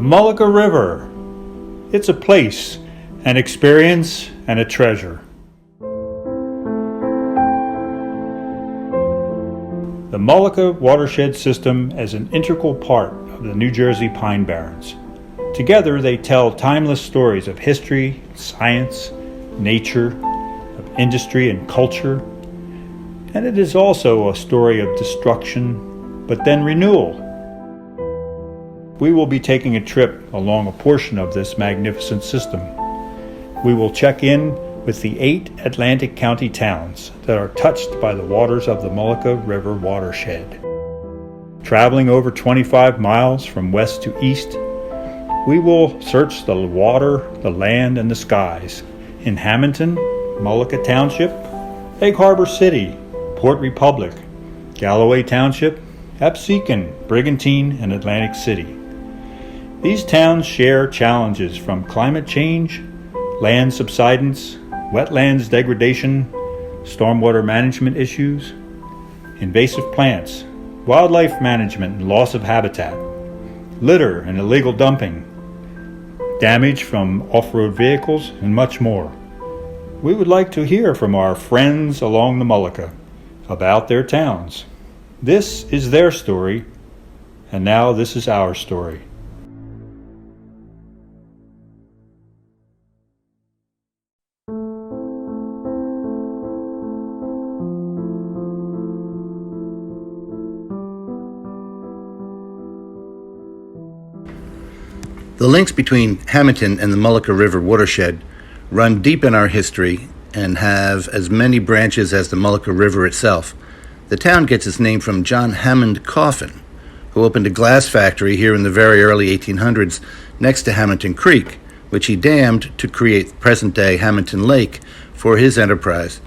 The Mullica River. It's a place, an experience, and a treasure. The Mullica watershed system is an integral part of the New Jersey Pine Barrens. Together they tell timeless stories of history, science, nature, of industry and culture, and it is also a story of destruction, but then renewal. We will be taking a trip along a portion of this magnificent system. We will check in with the 8 Atlantic County towns that are touched by the waters of the Mullica River watershed. Traveling over 25 miles from west to east, we will search the water, the land, and the skies in Hamilton, Mullica Township, Egg Harbor City, Port Republic, Galloway Township, Absecon, Brigantine, and Atlantic City. These towns share challenges from climate change, land subsidence, wetlands degradation, stormwater management issues, invasive plants, wildlife management and loss of habitat, litter and illegal dumping, damage from off-road vehicles, and much more. We would like to hear from our friends along the Mullica about their towns. This is their story, and now this is our story. The links between Hamilton and the Mullica River watershed run deep in our history and have as many branches as the Mullica River itself. The town gets its name from John Hammond Coffin, who opened a glass factory here in the very early 1800s next to Hamilton Creek, which he dammed to create present-day Hamilton Lake for his enterprise.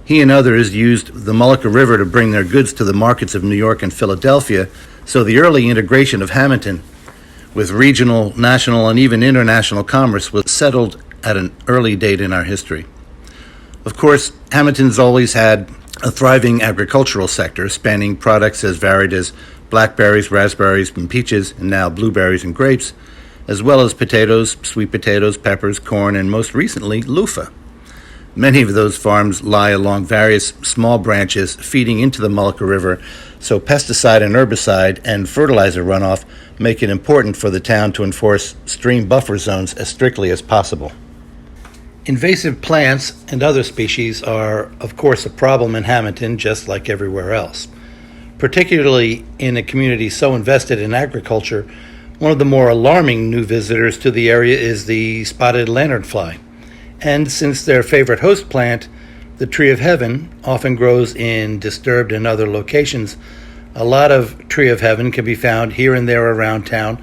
He and others used the Mullica River to bring their goods to the markets of New York and Philadelphia, so the early integration of Hamilton with regional, national, and even international commerce was settled at an early date in our history. Of course, Hamilton's always had a thriving agricultural sector spanning products as varied as blackberries, raspberries, and peaches, and now blueberries and grapes, as well as potatoes, sweet potatoes, peppers, corn, and most recently, loofah. Many of those farms lie along various small branches feeding into the Mullica River, so pesticide and herbicide and fertilizer runoff make it important for the town to enforce stream buffer zones as strictly as possible. Invasive plants and other species are, of course, a problem in Hamilton, just like everywhere else. Particularly in a community so invested in agriculture, one of the more alarming new visitors to the area is the spotted lanternfly. And since their favorite host plant, the tree of heaven, often grows in disturbed and other locations, a lot of tree of heaven can be found here and there around town.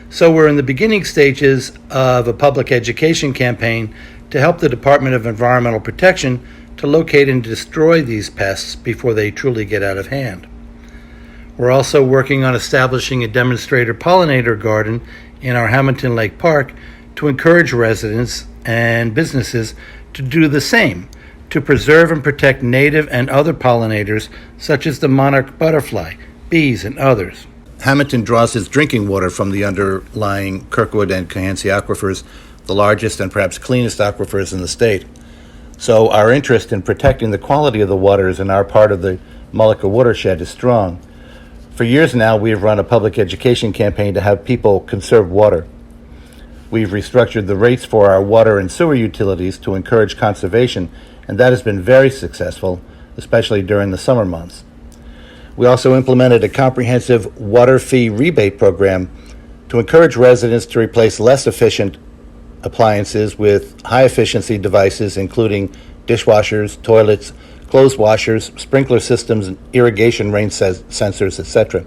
So we're in the beginning stages of a public education campaign to help the Department of Environmental Protection to locate and destroy these pests before they truly get out of hand. We're also working on establishing a demonstrator pollinator garden in our Hamilton Lake Park to encourage residents and businesses to do the same, to preserve and protect native and other pollinators such as the monarch butterfly, bees, and others. Hamilton draws its drinking water from the underlying Kirkwood and Cohansey aquifers, the largest and perhaps cleanest aquifers in the state. So our interest in protecting the quality of the waters in our part of the Mullica watershed is strong. For years now, we have run a public education campaign to have people conserve water. We've restructured the rates for our water and sewer utilities to encourage conservation, and that has been very successful, especially during the summer months. We also implemented a comprehensive water fee rebate program to encourage residents to replace less efficient appliances with high-efficiency devices, including dishwashers, toilets, clothes washers, sprinkler systems, irrigation rain sensors, etc.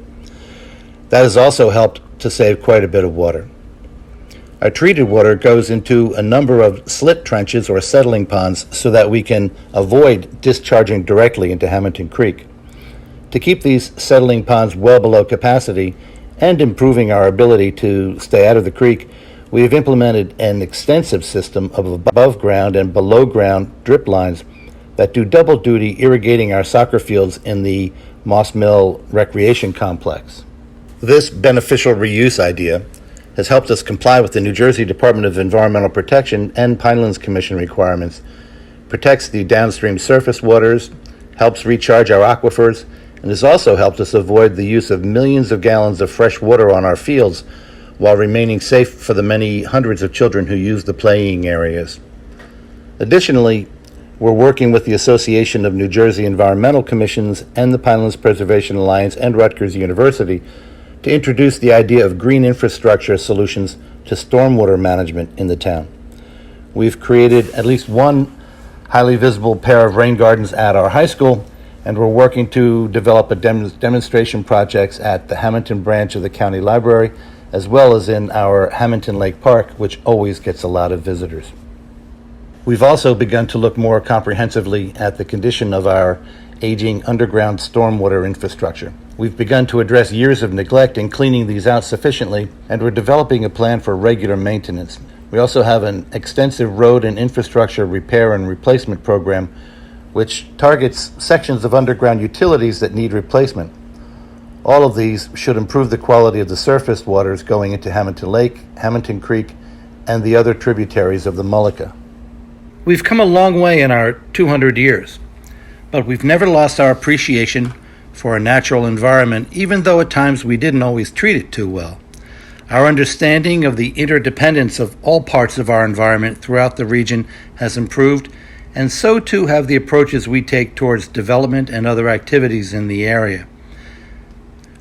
That has also helped to save quite a bit of water. Our treated water goes into a number of slit trenches or settling ponds so that we can avoid discharging directly into Hamilton Creek. To keep these settling ponds well below capacity and improving our ability to stay out of the creek, we have implemented an extensive system of above-ground and below-ground drip lines that do double duty irrigating our soccer fields in the Moss Mill Recreation Complex. This beneficial reuse idea has helped us comply with the New Jersey Department of Environmental Protection and Pinelands Commission requirements, protects the downstream surface waters, helps recharge our aquifers, and has also helped us avoid the use of millions of gallons of fresh water on our fields while remaining safe for the many hundreds of children who use the playing areas. Additionally, we're working with the Association of New Jersey Environmental Commissions and the Pinelands Preservation Alliance and Rutgers University to introduce the idea of green infrastructure solutions to stormwater management in the town. We've created at least one highly visible pair of rain gardens at our high school, and we're working to develop a demonstration projects at the Hamilton branch of the county library, as well as in our Hamilton Lake Park, which always gets a lot of visitors. We've also begun to look more comprehensively at the condition of our aging underground stormwater infrastructure. We've begun to address years of neglect in cleaning these out sufficiently, and we're developing a plan for regular maintenance. We also have an extensive road and infrastructure repair and replacement program, which targets sections of underground utilities that need replacement. All of these should improve the quality of the surface waters going into Hamilton Lake, Hamilton Creek, and the other tributaries of the Mullica. We've come a long way in our 200 years, but we've never lost our appreciation for a natural environment, even though at times we didn't always treat it too well. Our understanding of the interdependence of all parts of our environment throughout the region has improved, and so too have the approaches we take towards development and other activities in the area.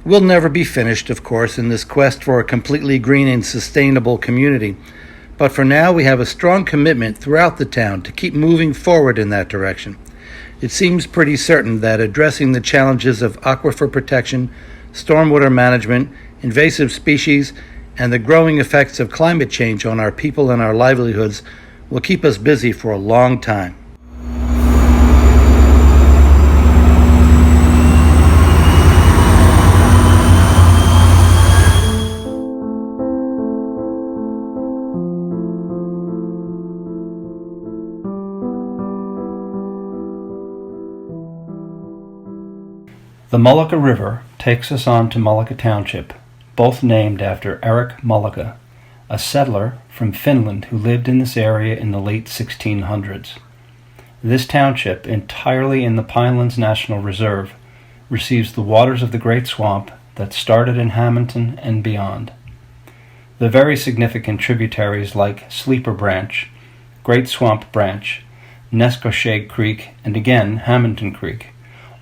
We'll never be finished, of course, in this quest for a completely green and sustainable community, but for now we have a strong commitment throughout the town to keep moving forward in that direction. It seems pretty certain that addressing the challenges of aquifer protection, stormwater management, invasive species, and the growing effects of climate change on our people and our livelihoods will keep us busy for a long time. The Mullica River takes us on to Mullica Township, both named after Eric Mullica, a settler from Finland who lived in this area in the late 1600s. This township, entirely in the Pinelands National Reserve, receives the waters of the Great Swamp that started in Hamilton and beyond. The very significant tributaries like Sleeper Branch, Great Swamp Branch, Nescoshag Creek, and again Hamilton Creek,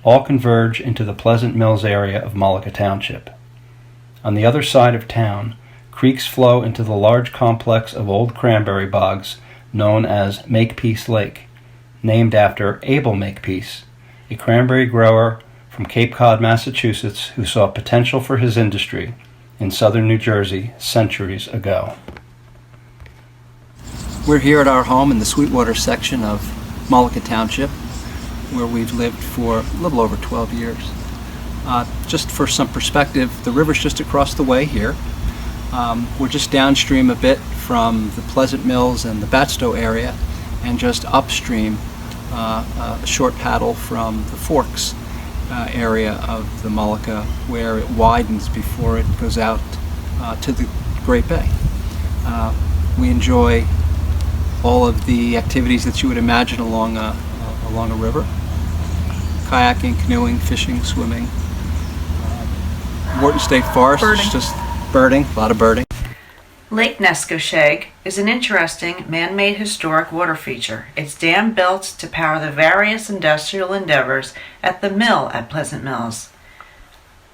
all converge into the Pleasant Mills area of Mullica Township. On the other side of town, creeks flow into the large complex of old cranberry bogs known as Makepeace Lake, named after Abel Makepeace, a cranberry grower from Cape Cod, Massachusetts, who saw potential for his industry in southern New Jersey centuries ago. We're here at our home in the Sweetwater section of Mullica Township, where we've lived for a little over 12 years. Just for some perspective, the river's just across the way here. We're just downstream a bit from the Pleasant Mills and the Batstow area, and just upstream a short paddle from the Forks area of the Mullica, where it widens before it goes out to the Great Bay. We enjoy all of the activities that you would imagine along a river: kayaking, canoeing, fishing, swimming. Wharton State Forest is just birding, a lot of birding. Lake Nescoshag is an interesting man-made historic water feature. It's dam built to power the various industrial endeavors at the mill at Pleasant Mills.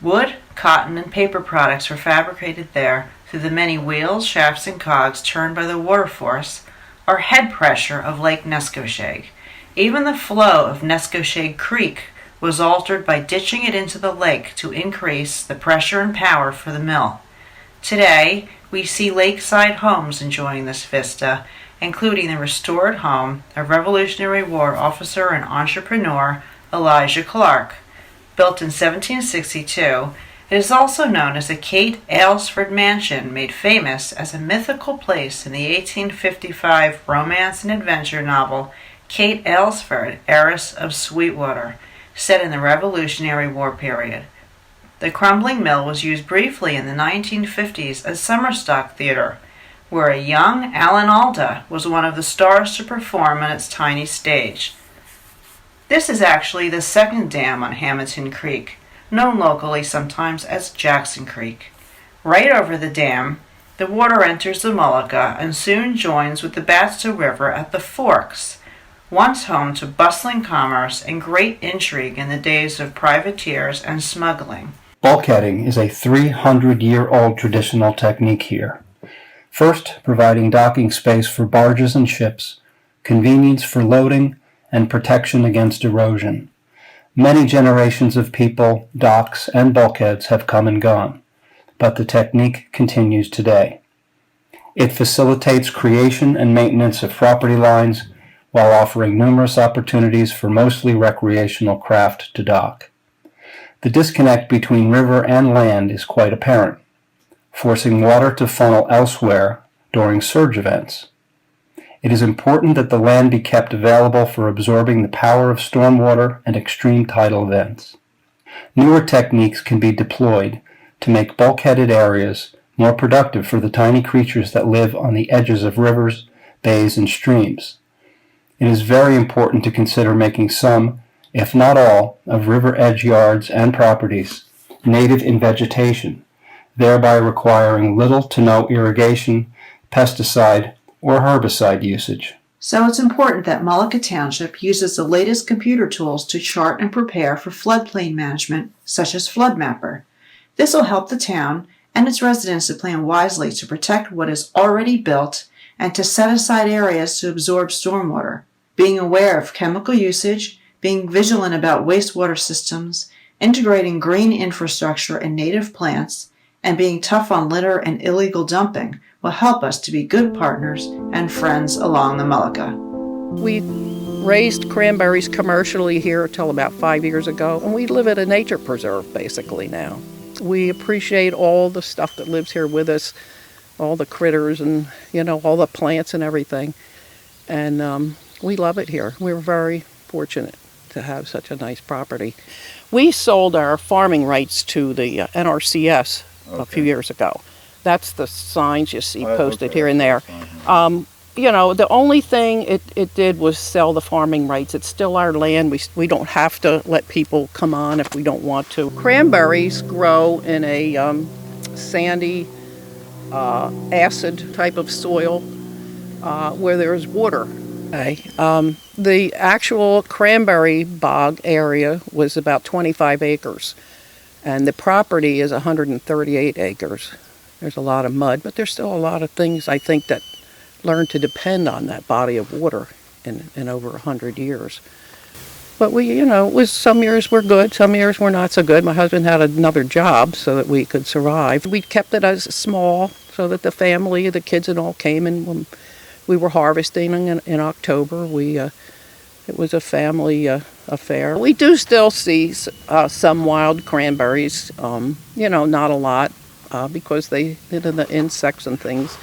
Wood, cotton, and paper products were fabricated there through the many wheels, shafts, and cogs turned by the water force or head pressure of Lake Nescoshag. Even the flow of Nescoshag Creek was altered by ditching it into the lake to increase the pressure and power for the mill. Today, we see lakeside homes enjoying this vista, including the restored home of Revolutionary War officer and entrepreneur Elijah Clark. Built in 1762, it is also known as the Kate Aylesford Mansion, made famous as a mythical place in the 1855 romance and adventure novel Kate Aylesford, Heiress of Sweetwater, set in the Revolutionary War period. The crumbling mill was used briefly in the 1950s as summer stock theater, where a young Alan Alda was one of the stars to perform on its tiny stage. This is actually the second dam on Hamilton Creek, known locally sometimes as Jackson Creek. Right over the dam, the water enters the Mullica and soon joins with the Batsta River at the Forks, once home to bustling commerce and great intrigue in the days of privateers and smuggling. Bulkheading is a 300-year-old traditional technique here. First, providing docking space for barges and ships, convenience for loading, and protection against erosion. Many generations of people, docks, and bulkheads have come and gone, but the technique continues today. It facilitates creation and maintenance of property lines while offering numerous opportunities for mostly recreational craft to dock. The disconnect between river and land is quite apparent, forcing water to funnel elsewhere during surge events. It is important that the land be kept available for absorbing the power of stormwater and extreme tidal events. Newer techniques can be deployed to make bulkheaded areas more productive for the tiny creatures that live on the edges of rivers, bays, and streams. It is very important to consider making some, if not all, of river edge yards and properties native in vegetation, thereby requiring little to no irrigation, pesticide, or herbicide usage. So it's important that Mullica Township uses the latest computer tools to chart and prepare for floodplain management, such as Flood Mapper. This will help the town and its residents to plan wisely to protect what is already built and to set aside areas to absorb stormwater. Being aware of chemical usage, being vigilant about wastewater systems, integrating green infrastructure and native plants, and being tough on litter and illegal dumping will help us to be good partners and friends along the Mullica. We raised cranberries commercially here until about 5 years ago, and we live at a nature preserve basically now. We appreciate all the stuff that lives here with us, all the critters and, all the plants and everything. And we love it here. We're very fortunate to have such a nice property. We sold our farming rights to the NRCS a few years ago. That's the signs you see posted here and there. The only thing it did was sell the farming rights. It's still our land. We don't have to let people come on if we don't want to. Cranberries grow in a sandy, acid type of soil where there's water. The actual cranberry bog area was about 25 acres, and the property is 138 acres. There's a lot of mud, but there's still a lot of things, I think, that learn to depend on that body of water in over 100 years. But some years were good, some years were not so good. My husband had another job so that we could survive. We kept it as small so that the family, the kids and all came, and when we were harvesting in October. It was a family affair. We do still see some wild cranberries, not a lot, because the insects and things,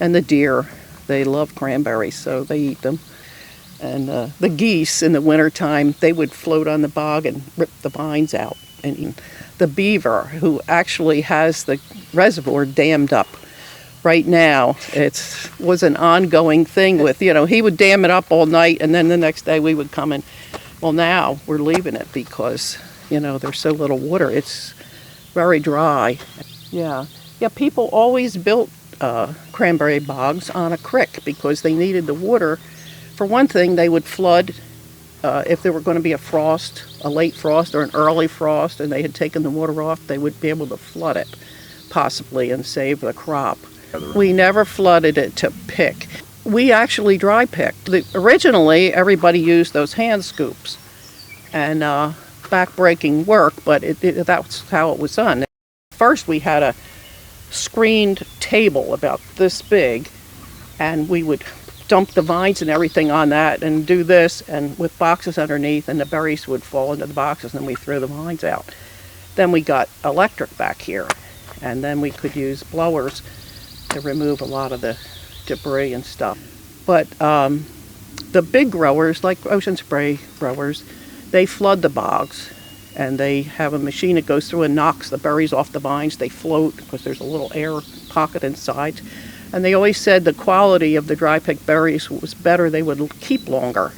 and the deer, they love cranberries, so they eat them. And the geese in the wintertime, they would float on the bog and rip the vines out. And the beaver, who actually has the reservoir dammed up, right now, it was an ongoing thing with, he would dam it up all night, and then the next day we would come in. Well, now we're leaving it because, there's so little water. It's very dry. Yeah, people always built cranberry bogs on a creek because they needed the water. For one thing, they would flood if there were going to be a late frost or an early frost, and they had taken the water off, they would be able to flood it, possibly, and save the crop. We never flooded it to pick. We actually dry picked. Originally, everybody used those hand scoops and back-breaking work, but that's how it was done. First, we had a screened table about this big, and we would dump the vines and everything on that and do this, and with boxes underneath, and the berries would fall into the boxes, and then we threw the vines out. Then we got electric back here, and then we could use blowers to remove a lot of the debris and stuff. But the big growers, like ocean spray growers, they flood the bogs, and they have a machine that goes through and knocks the berries off the vines. They float because there's a little air pocket inside. And they always said the quality of the dry picked berries was better, they would keep longer.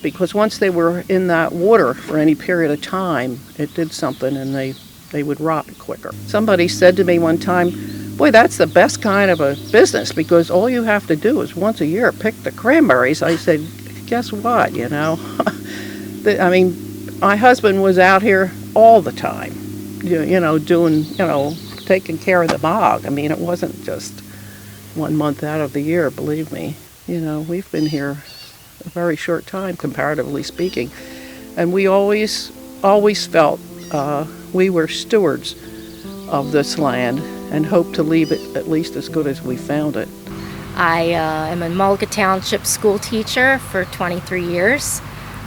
Because once they were in that water for any period of time, it did something and they would rot quicker. Somebody said to me one time, boy, that's the best kind of a business because all you have to do is once a year pick the cranberries. I said, guess what, I mean, my husband was out here all the time, doing, taking care of the bog. I mean, it wasn't just 1 month out of the year, believe me. We've been here a very short time, comparatively speaking. And we always felt we were stewards of this land and hope to leave it at least as good as we found it. I am a Mullica Township school teacher for 23 years.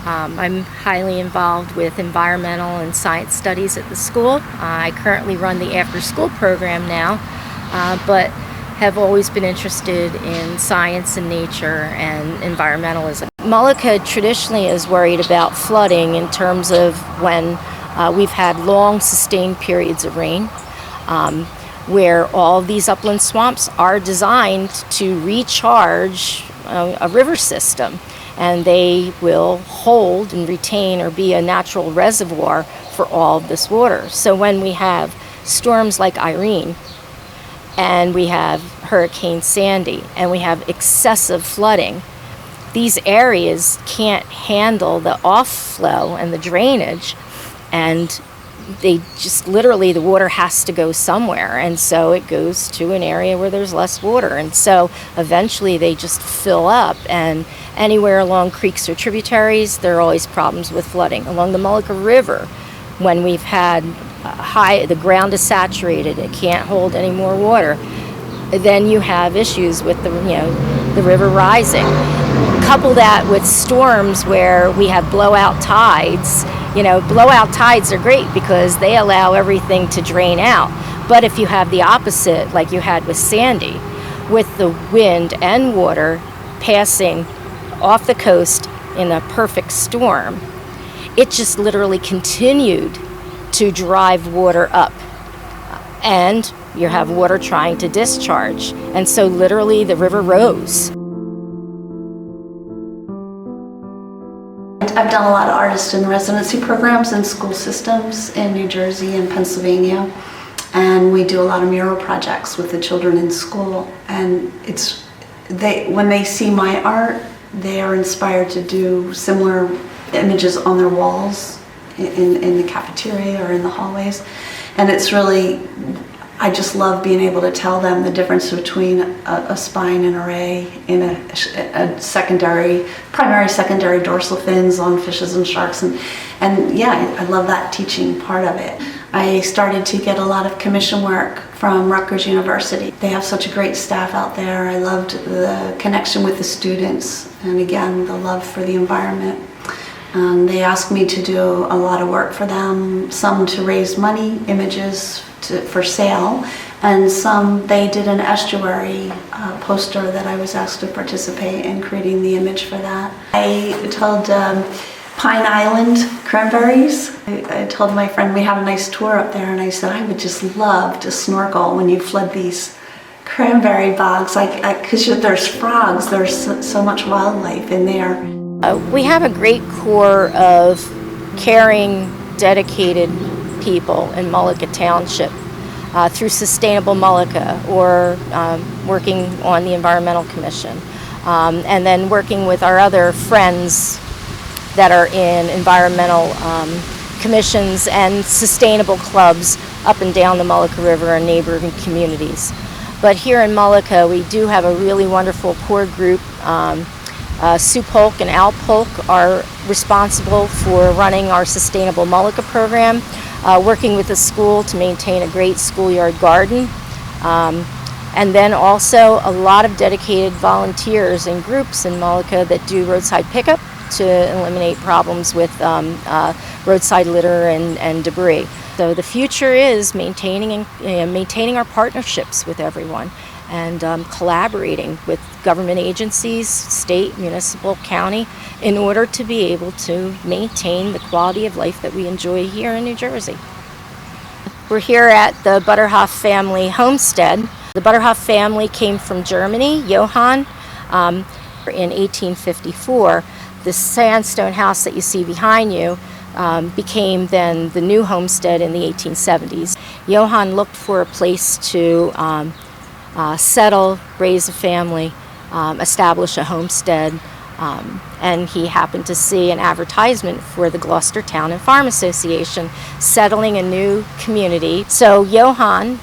I'm highly involved with environmental and science studies at the school. I currently run the after-school program now, but have always been interested in science and nature and environmentalism. Mullica traditionally is worried about flooding in terms of when we've had long sustained periods of rain, where all of these upland swamps are designed to recharge a river system, and they will hold and retain or be a natural reservoir for all of this water. So when we have storms like Irene, and we have Hurricane Sandy, and we have excessive flooding, these areas can't handle the off-flow and the drainage, and they just literally, the water has to go somewhere, and so it goes to an area where there's less water, and so eventually they just fill up, and anywhere along creeks or tributaries, there are always problems with flooding. Along the Mullica River, when we've had the ground is saturated, it can't hold any more water, then you have issues with the river rising. Couple that with storms where we have blowout tides. Blowout tides are great because they allow everything to drain out. But if you have the opposite, like you had with Sandy, with the wind and water passing off the coast in a perfect storm, it just literally continued to drive water up, and you have water trying to discharge, and so literally the river rose. I've done a lot of artist in residency programs in school systems in New Jersey and Pennsylvania, and we do a lot of mural projects with the children in school, and when they see my art, they are inspired to do similar images on their walls in the cafeteria or in the hallways. And it's really, I just love being able to tell them the difference between a spine and a ray in a primary, secondary dorsal fins on fishes and sharks. And yeah, I love that teaching part of it. I started to get a lot of commission work from Rutgers University. They have such a great staff out there. I loved the connection with the students, and again, the love for the environment. They asked me to do a lot of work for them, some to raise money, images for sale, and some they did an estuary poster that I was asked to participate in creating the image for that. I told Pine Island cranberries. I told my friend we had a nice tour up there, and I said I would just love to snorkel when you flood these cranberry bogs, because there's frogs, there's so much wildlife in there. We have a great core of caring, dedicated people in Mullica Township through Sustainable Mullica, or working on the Environmental Commission, and then working with our other friends that are in environmental commissions and sustainable clubs up and down the Mullica River and neighboring communities. But here in Mullica, we do have a really wonderful core group. Sue Polk and Al Polk are responsible for running our Sustainable Mullica program, working with the school to maintain a great schoolyard garden. And then also a lot of dedicated volunteers and groups in Mullica that do roadside pickup to eliminate problems with roadside litter and debris. So the future is maintaining our partnerships with everyone and collaborating with government agencies, state, municipal, county, in order to be able to maintain the quality of life that we enjoy here in New Jersey. We're here at the Butterhoff family homestead. The Butterhoff family came from Germany, Johann, in 1854. The sandstone house that you see behind you became then the new homestead in the 1870s. Johann looked for a place to settle, raise a family, establish a homestead, and he happened to see an advertisement for the Gloucester Town and Farm Association settling a new community. So Johann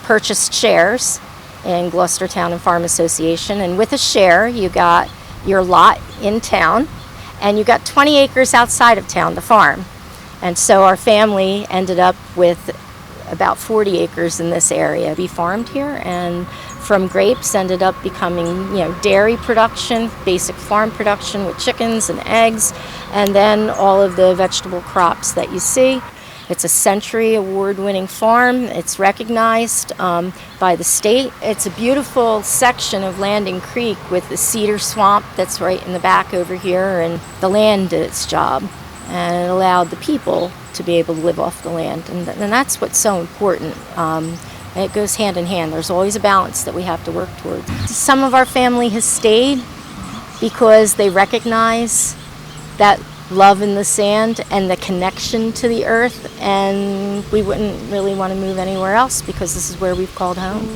purchased shares in Gloucester Town and Farm Association, and with a share you got your lot in town and you got 20 acres outside of town to farm. And so our family ended up with about 40 acres in this area. We farmed here, and from grapes ended up becoming, dairy production, basic farm production with chickens and eggs, and then all of the vegetable crops that you see. It's a Century Award-winning farm. It's recognized by the state. It's a beautiful section of Landing Creek with the cedar swamp that's right in the back over here, and the land did its job, and it allowed the people to be able to live off the land, and that's what's so important. It goes hand in hand. There's always a balance that we have to work towards. Some of our family has stayed because they recognize that love in the sand and the connection to the earth, and we wouldn't really want to move anywhere else because this is where we've called home.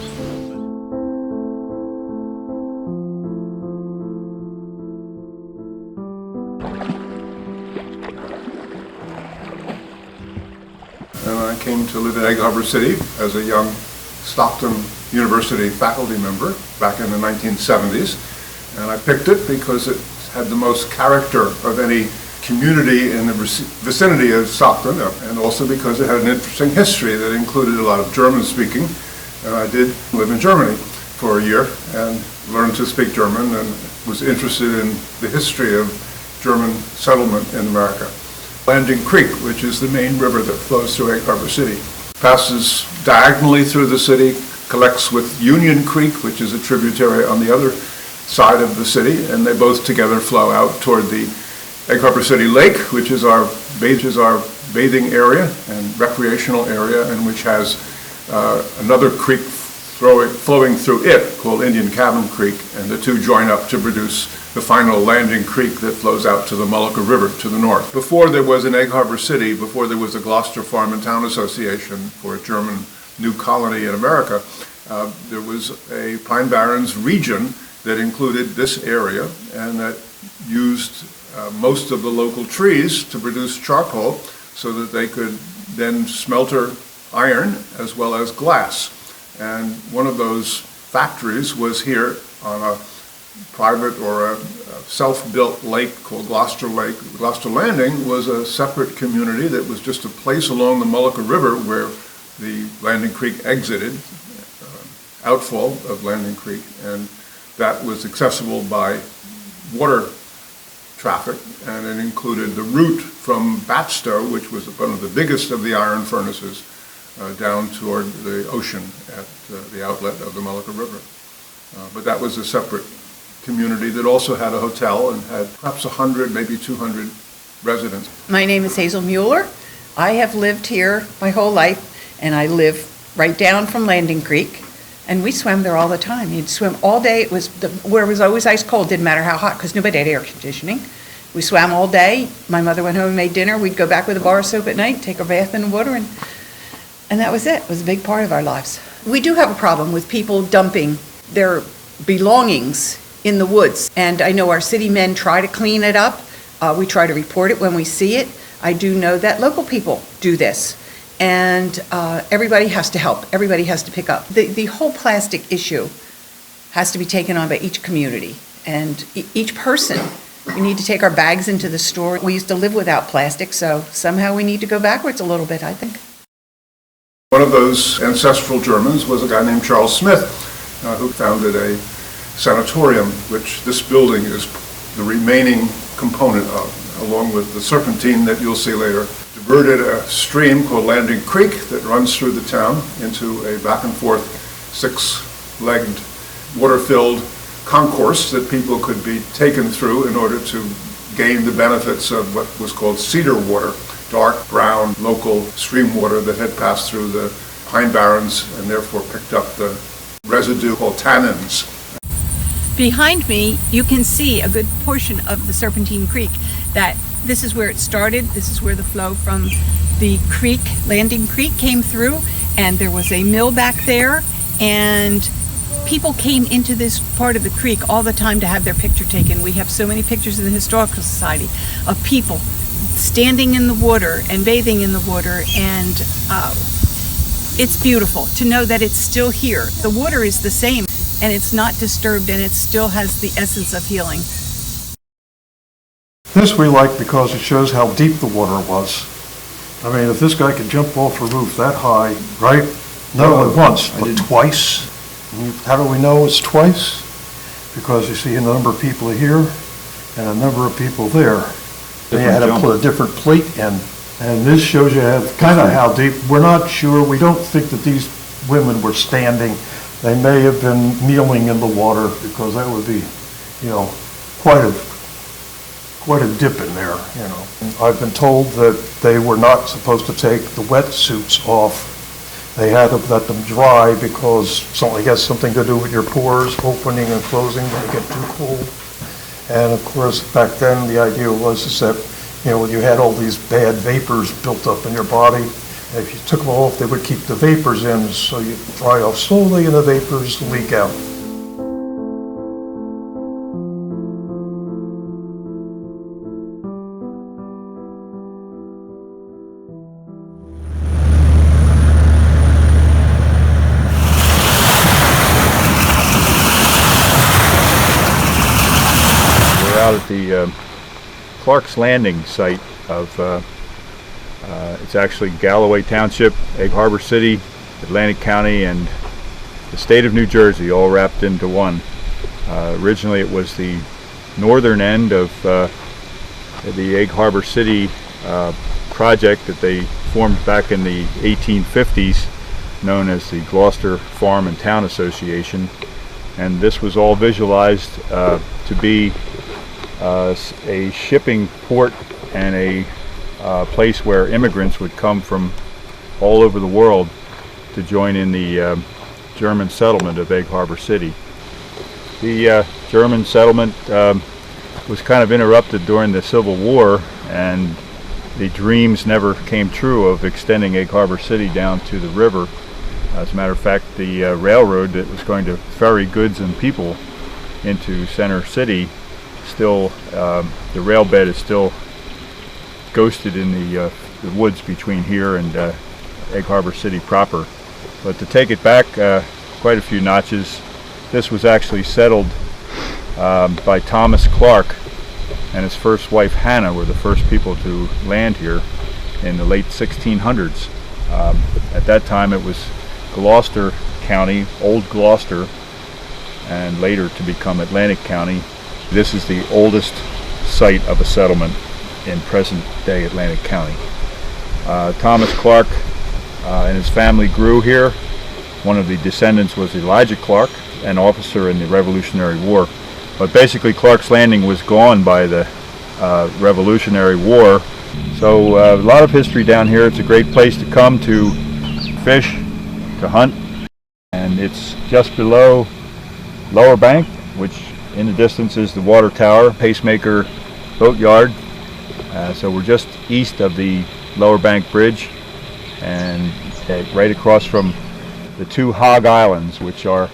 And I came to live in Egg Harbor City as a young Stockton University faculty member back in the 1970s. And I picked it because it had the most character of any community in the vicinity of Stockton, and also because it had an interesting history that included a lot of German speaking. And I did live in Germany for a year and learned to speak German and was interested in the history of German settlement in America. Landing Creek, which is the main river that flows through Egg Harbor City, passes diagonally through the city, collects with Union Creek, which is a tributary on the other side of the city, and they both together flow out toward the Egg Harbor City Lake, which is our bathing area and recreational area, and which has another creek flowing through it called Indian Cabin Creek, and the two join up to produce the final Landing Creek that flows out to the Mullica River to the north. Before there was an Egg Harbor City, before there was a Gloucester Farm and Town Association for a German new colony in America, there was a Pine Barrens region that included this area and that used most of the local trees to produce charcoal so that they could then smelter iron as well as glass. And one of those factories was here on a private or a self-built lake called Gloucester Lake. Gloucester Landing was a separate community that was just a place along the Mullica River where the Landing Creek exited, outfall of Landing Creek, and that was accessible by water traffic, and it included the route from Batstow, which was one of the biggest of the iron furnaces, down toward the ocean at the outlet of the Mullica River. But that was a separate community that also had a hotel and had perhaps 100, maybe 200 residents. My name is Hazel Mueller. I have lived here my whole life, and I live right down from Landing Creek, and we swam there all the time. You'd swim all day. Where it was always ice cold, didn't matter how hot, because nobody had air conditioning. We swam all day. My mother went home and made dinner. We'd go back with a bar of soap at night, take a bath in the water, and that was it. It was a big part of our lives. We do have a problem with people dumping their belongings in the woods, and I know our city men try to clean it up. We try to report it when we see it. I do know that local people do this, and everybody has to help. Everybody has to pick up. The whole plastic issue has to be taken on by each community and each person. We need to take our bags into the store. We used to live without plastic, so somehow we need to go backwards a little bit, I think. One of those ancestral Germans was a guy named Charles Smith, who founded a sanatorium, which this building is the remaining component of, along with the serpentine that you'll see later. Diverted a stream called Landing Creek that runs through the town into a back and forth 6 4-legged, water-filled concourse that people could be taken through in order to gain the benefits of what was called cedar water, dark brown local stream water that had passed through the pine barrens and therefore picked up the residue called tannins. Behind me, you can see a good portion of the Serpentine Creek. That this is where it started. This is where the flow from the creek, Landing Creek, came through, and there was a mill back there, and people came into this part of the creek all the time to have their picture taken. We have so many pictures in the Historical Society of people standing in the water and bathing in the water, and it's beautiful to know that it's still here. The water is the same, and it's not disturbed, and it still has the essence of healing. This we like because it shows how deep the water was. I mean, if this guy could jump off a roof that high, right? Not only once, but twice. How do we know it's twice? Because you see a number of people here and a number of people there. They had to put a different plate in. And this shows you kind of how deep. We're not sure. We don't think that these women were standing. They may have been kneeling in the water, because that would be, quite a dip in there, And I've been told that they were not supposed to take the wetsuits off. They had to let them dry because it has something to do with your pores opening and closing when they get too cold. And of course, back then the idea was that, you had all these bad vapors built up in your body. And if you took them off, they would keep the vapors in, so you dry off slowly and the vapors leak out. Out at the Clark's Landing site of, it's actually Galloway Township, Egg Harbor City, Atlantic County, and the state of New Jersey all wrapped into one. Originally it was the northern end of the Egg Harbor City project that they formed back in the 1850s, known as the Gloucester Farm and Town Association, and this was all visualized to be a shipping port and a place where immigrants would come from all over the world to join in the German settlement of Egg Harbor City. The German settlement was kind of interrupted during the Civil War, and the dreams never came true of extending Egg Harbor City down to the river. As a matter of fact, the railroad that was going to ferry goods and people into Center City still, the rail bed is still ghosted in the woods between here and Egg Harbor City proper. But to take it back quite a few notches, this was actually settled by Thomas Clark and his first wife Hannah were the first people to land here in the late 1600s. At that time it was Gloucester County, Old Gloucester, and later to become Atlantic County. This is the oldest site of a settlement in present-day Atlantic County. Thomas Clark and his family grew here. One of the descendants was Elijah Clark, an officer in the Revolutionary War. But basically Clark's Landing was gone by the Revolutionary War. So a lot of history down here. It's a great place to come to fish, to hunt. And it's just below Lower Bank, which in the distance is the water tower, Pacemaker Boatyard. So we're just east of the Lower Bank Bridge and right across from the two Hog Islands, which are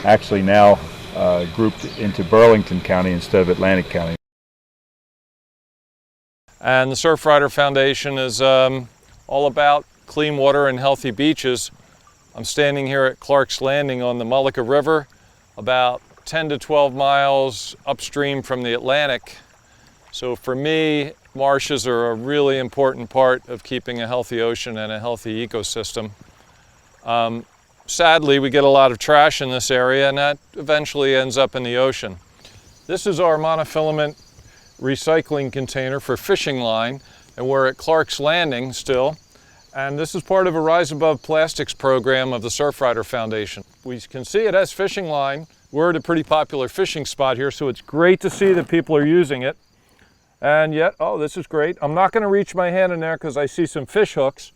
actually now grouped into Burlington County instead of Atlantic County. And the Surfrider Foundation is all about clean water and healthy beaches. I'm standing here at Clark's Landing on the Mullica River, about 10 to 12 miles upstream from the Atlantic. So for me, marshes are a really important part of keeping a healthy ocean and a healthy ecosystem. Sadly, we get a lot of trash in this area, and that eventually ends up in the ocean. This is our monofilament recycling container for fishing line, and we're at Clark's Landing still. And this is part of a Rise Above Plastics program of the Surfrider Foundation. We can see it has fishing line. We're at a pretty popular fishing spot here, so it's great to see that people are using it. And yet, oh, this is great. I'm not going to reach my hand in there because I see some fish hooks.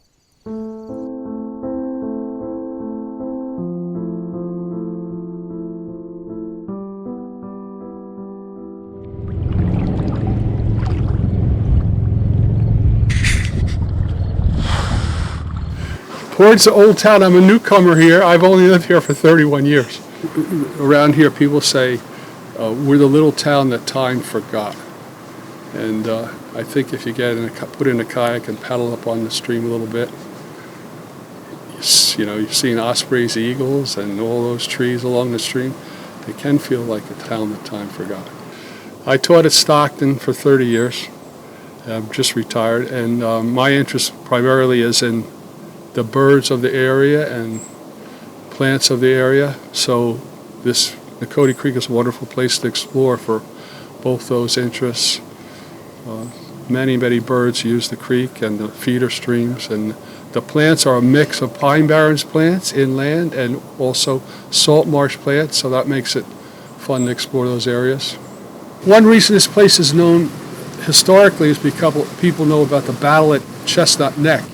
Towards the old town, I'm a newcomer here. I've only lived here for 31 years. Around here, people say, we're the little town that time forgot. And I think if you put in a kayak and paddle up on the stream a little bit, you're seeing ospreys, eagles, and all those trees along the stream. It can feel like a town that time forgot. I taught at Stockton for 30 years. I'm just retired, and my interest primarily is in the birds of the area and plants of the area. So Nakoti Creek is a wonderful place to explore for both those interests. Many birds use the creek and the feeder streams, and the plants are a mix of pine barrens plants inland and also salt marsh plants, so that makes it fun to explore those areas. One reason this place is known historically is because people know about the battle at Chestnut Neck.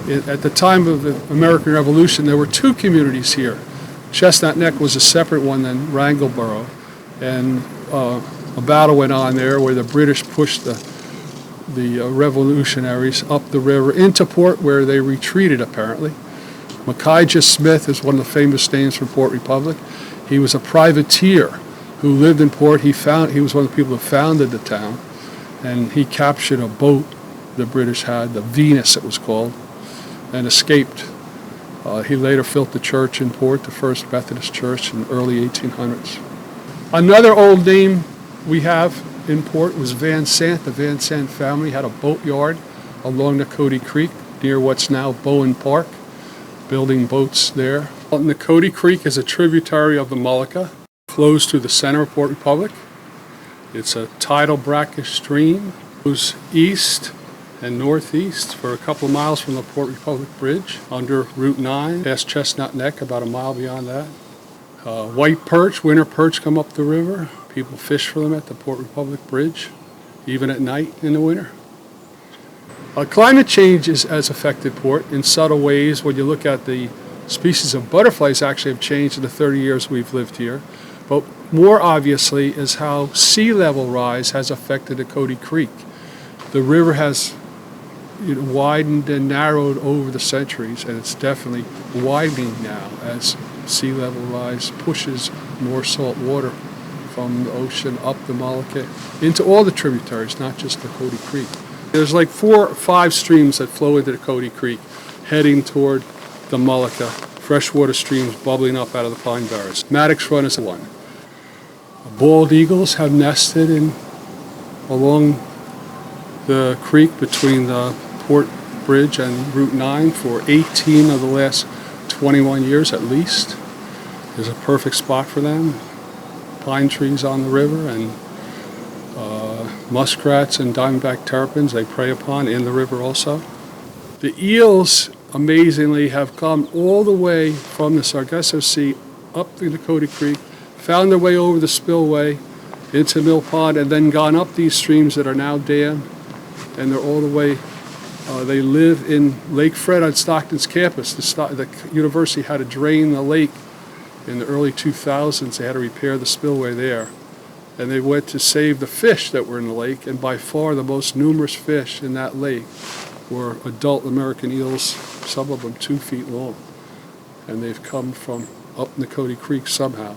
At the time of the American Revolution, there were two communities here. Chestnut Neck was a separate one than Wrangleboro, and a battle went on there where the British pushed the revolutionaries up the river into port, where they retreated apparently. Micaiah Smith is one of the famous names from Port Republic. He was a privateer who lived in port. He was one of the people who founded the town, and he captured a boat the British had, the Venus it was called, and escaped. He later built the church in port, the First Methodist Church in the early 1800s. Another old name we have in port was Van Sant. The Van Sant family had a boatyard along Nakoti Creek near what's now Bowen Park, building boats there. Nakoti Creek is a tributary of the Mullica. It flows through the center of Port Republic. It's a tidal brackish stream. It goes east and northeast for a couple of miles from the Port Republic Bridge under Route 9, past Chestnut Neck, about a mile beyond that. White perch, winter perch come up the river. People fish for them at the Port Republic Bridge, even at night in the winter. Climate change has affected port in subtle ways. When you look at the species of butterflies actually have changed in the 30 years we've lived here. But more obviously is how sea level rise has affected Nakoti Creek. The river has widened and narrowed over the centuries, and it's definitely widening now as sea level rise pushes more salt water from the ocean up the Mullica into all the tributaries, not just Nakoti Creek. There's like 4 or 5 streams that flow into Nakoti Creek heading toward the Mullica, freshwater streams bubbling up out of the pine barrens. Maddox Run is one. Bald eagles have nested along the creek between the Port Bridge and Route 9 for 18 of the last 21 years at least. There's a perfect spot for them. Pine trees on the river, and muskrats and diamondback terrapins they prey upon in the river also. The eels, amazingly, have come all the way from the Sargasso Sea up the Nakoti Creek, found their way over the spillway into Mill Pond, and then gone up these streams that are now dammed, and they're all the way. They live in Lake Fred on Stockton's campus. The university had to drain the lake in the early 2000s. They had to repair the spillway there. And they went to save the fish that were in the lake, and by far the most numerous fish in that lake were adult American eels, some of them 2 feet long. And they've come from up Nakoti Creek somehow.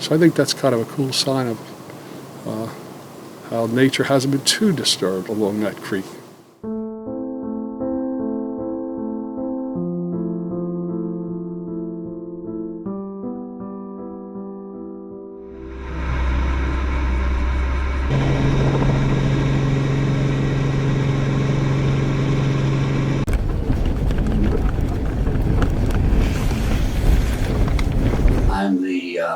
So I think that's kind of a cool sign of how nature hasn't been too disturbed along that creek.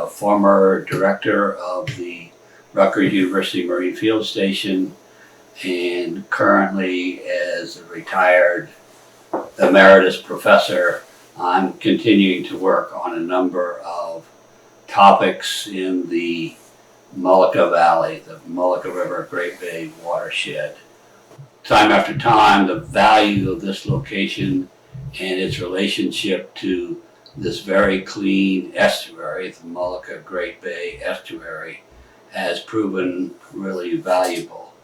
former director of the Rutgers University Marine Field Station, and currently as a retired emeritus professor, I'm continuing to work on a number of topics in the Mullica Valley, the Mullica River Great Bay watershed. Time after time, the value of this location and its relationship to this very clean estuary, the Mullica Great Bay estuary, has proven really valuable.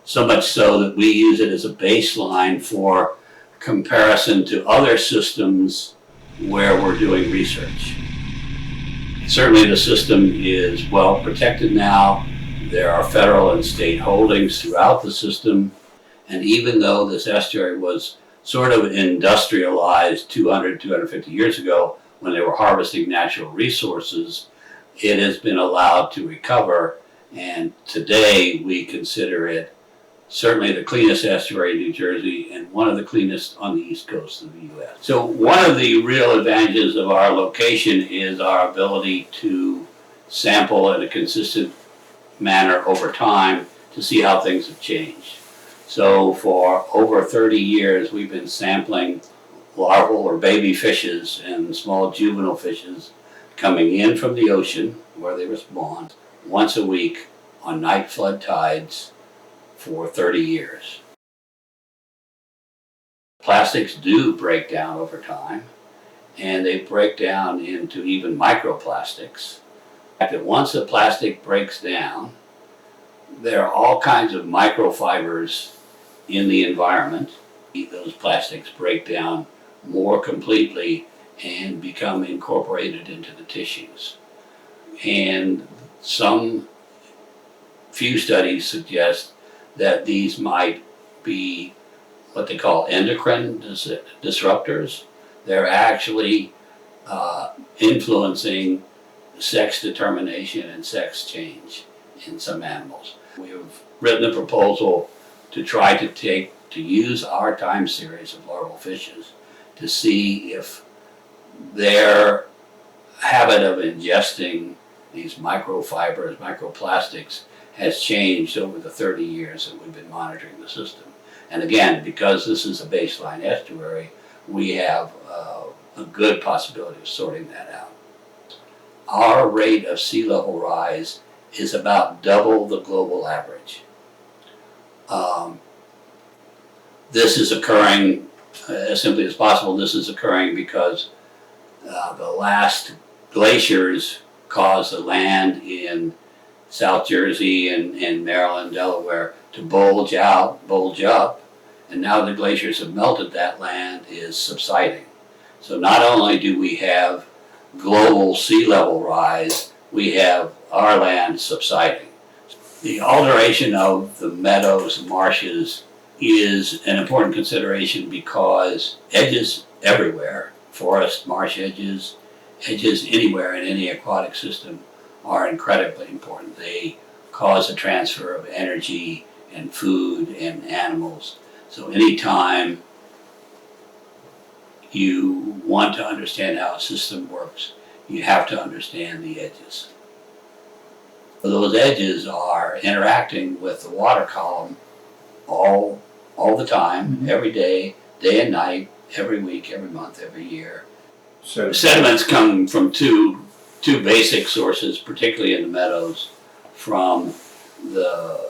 So much so that we use it as a baseline for comparison to other systems where we're doing research. Certainly the system is well protected now. There are federal and state holdings throughout the system. And even though this estuary was sort of industrialized 250 years ago when they were harvesting natural resources, it has been allowed to recover. And today we consider it certainly the cleanest estuary in New Jersey and one of the cleanest on the east coast of the U.S. So one of the real advantages of our location is our ability to sample in a consistent manner over time to see how things have changed. So for over 30 years, we've been sampling larval or baby fishes and small juvenile fishes coming in from the ocean where they were spawned once a week on night flood tides for 30 years. Plastics do break down over time, and they break down into even microplastics. In fact, that once a plastic breaks down, there are all kinds of microfibers in the environment. Those plastics break down more completely and become incorporated into the tissues. And some few studies suggest that these might be what they call endocrine disruptors. They're actually influencing sex determination and sex change in some animals. We have written a proposal to try to use our time series of larval fishes to see if their habit of ingesting these microfibers, microplastics, has changed over the 30 years that we've been monitoring the system. And again, because this is a baseline estuary, we have a good possibility of sorting that out. Our rate of sea level rise is about double the global average. This is occurring, as simply as possible, this is occurring because the last glaciers caused the land in South Jersey and Maryland, Delaware to bulge up, and now the glaciers have melted, that land is subsiding. So not only do we have global sea level rise, we have our land subsiding. The alteration of the meadows and marshes is an important consideration because edges everywhere, forest, marsh edges anywhere in any aquatic system are incredibly important. They cause a transfer of energy and food and animals. So anytime you want to understand how a system works, you have to understand the edges. Those edges are interacting with the water column all the time, every day, day and night, every week, every month, every year. So sediments come from two basic sources, particularly in the meadows, from the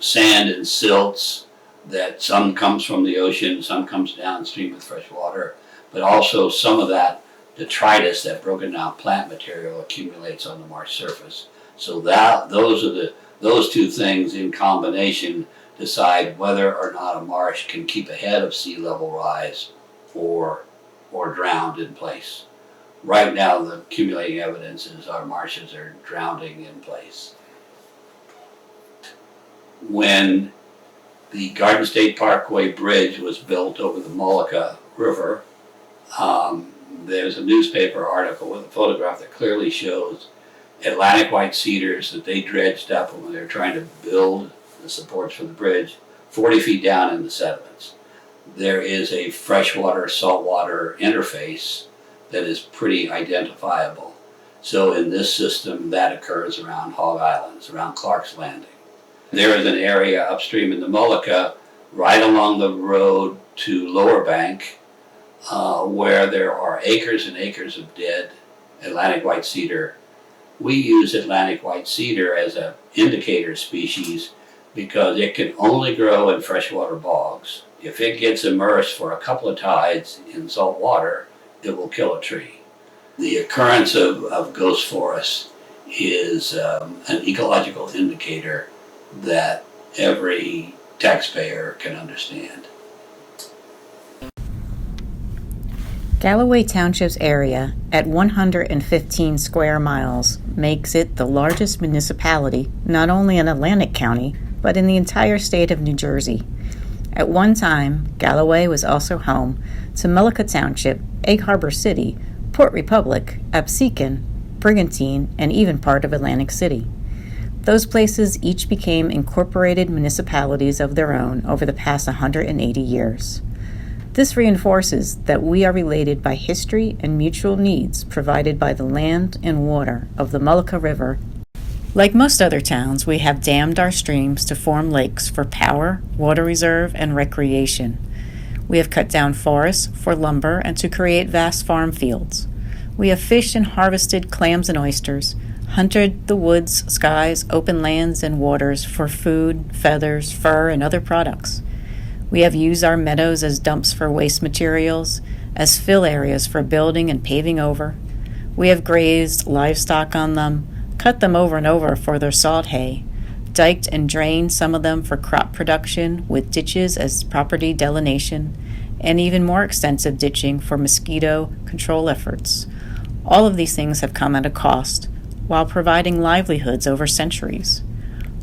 sand and silts that some comes from the ocean, some comes downstream with fresh water, but also some of that detritus, that broken down plant material, accumulates on the marsh surface. So those two things in combination decide whether or not a marsh can keep ahead of sea level rise or drowned in place. Right now, the accumulating evidence is our marshes are drowning in place. When the Garden State Parkway Bridge was built over the Mullica River, there's a newspaper article with a photograph that clearly shows Atlantic white cedars that they dredged up when they were trying to build the supports for the bridge, 40 feet down in the sediments. There is a freshwater saltwater interface that is pretty identifiable. So in this system, that occurs around Hog Islands, around Clark's Landing. There is an area upstream in the Mullica, right along the road to Lower Bank, where there are acres and acres of dead Atlantic white cedar. We use Atlantic white cedar as an indicator species because it can only grow in freshwater bogs. If it gets immersed for a couple of tides in salt water, it will kill a tree. The occurrence of ghost forests is an ecological indicator that every taxpayer can understand. Galloway Township's area, at 115 square miles, makes it the largest municipality not only in Atlantic County, but in the entire state of New Jersey. At one time, Galloway was also home to Mullica Township, Egg Harbor City, Port Republic, Absecon, Brigantine, and even part of Atlantic City. Those places each became incorporated municipalities of their own over the past 180 years. This reinforces that we are related by history and mutual needs provided by the land and water of the Mullica River. Like most other towns, we have dammed our streams to form lakes for power, water reserve, and recreation. We have cut down forests for lumber and to create vast farm fields. We have fished and harvested clams and oysters, hunted the woods, skies, open lands, and waters for food, feathers, fur, and other products. We have used our meadows as dumps for waste materials, as fill areas for building and paving over. We have grazed livestock on them, cut them over and over for their salt hay, diked and drained some of them for crop production with ditches as property delineation, and even more extensive ditching for mosquito control efforts. All of these things have come at a cost, while providing livelihoods over centuries.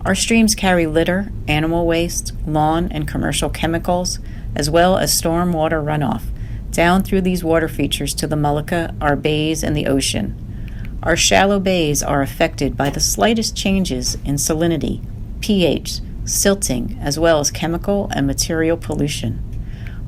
Our streams carry litter, animal waste, lawn and commercial chemicals, as well as storm water runoff, down through these water features to the Mullica, our bays, and the ocean. Our shallow bays are affected by the slightest changes in salinity, pH, silting, as well as chemical and material pollution.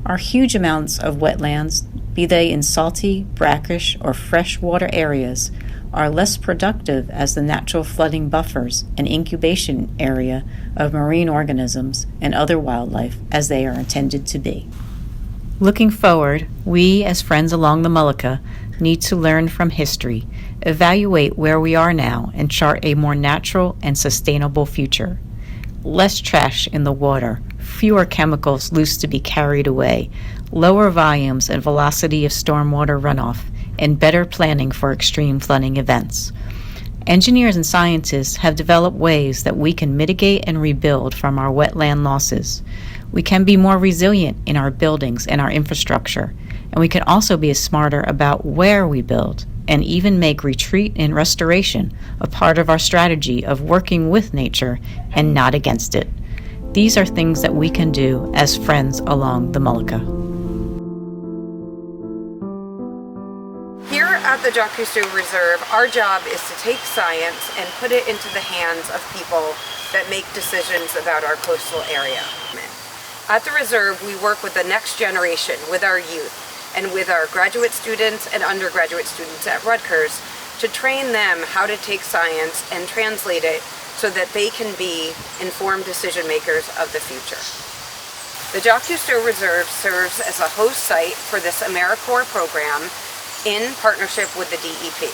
Our huge amounts of wetlands, be they in salty, brackish, or freshwater areas, are less productive as the natural flooding buffers and incubation area of marine organisms and other wildlife as they are intended to be. Looking forward, we as friends along the Mullica need to learn from history, evaluate where we are now, and chart a more natural and sustainable future. Less trash in the water, fewer chemicals loose to be carried away, lower volumes and velocity of stormwater runoff, and better planning for extreme flooding events. Engineers and scientists have developed ways that we can mitigate and rebuild from our wetland losses. We can be more resilient in our buildings and our infrastructure, and we can also be smarter about where we build, and even make retreat and restoration a part of our strategy of working with nature and not against it. These are things that we can do as friends along the Mullica. Here at the Jacques Cousteau Reserve, our job is to take science and put it into the hands of people that make decisions about our coastal area. At the reserve, we work with the next generation, with our youth, and with our graduate students and undergraduate students at Rutgers to train them how to take science and translate it so that they can be informed decision makers of the future. The Jacques Cousteau Reserve serves as a host site for this AmeriCorps program in partnership with the DEP.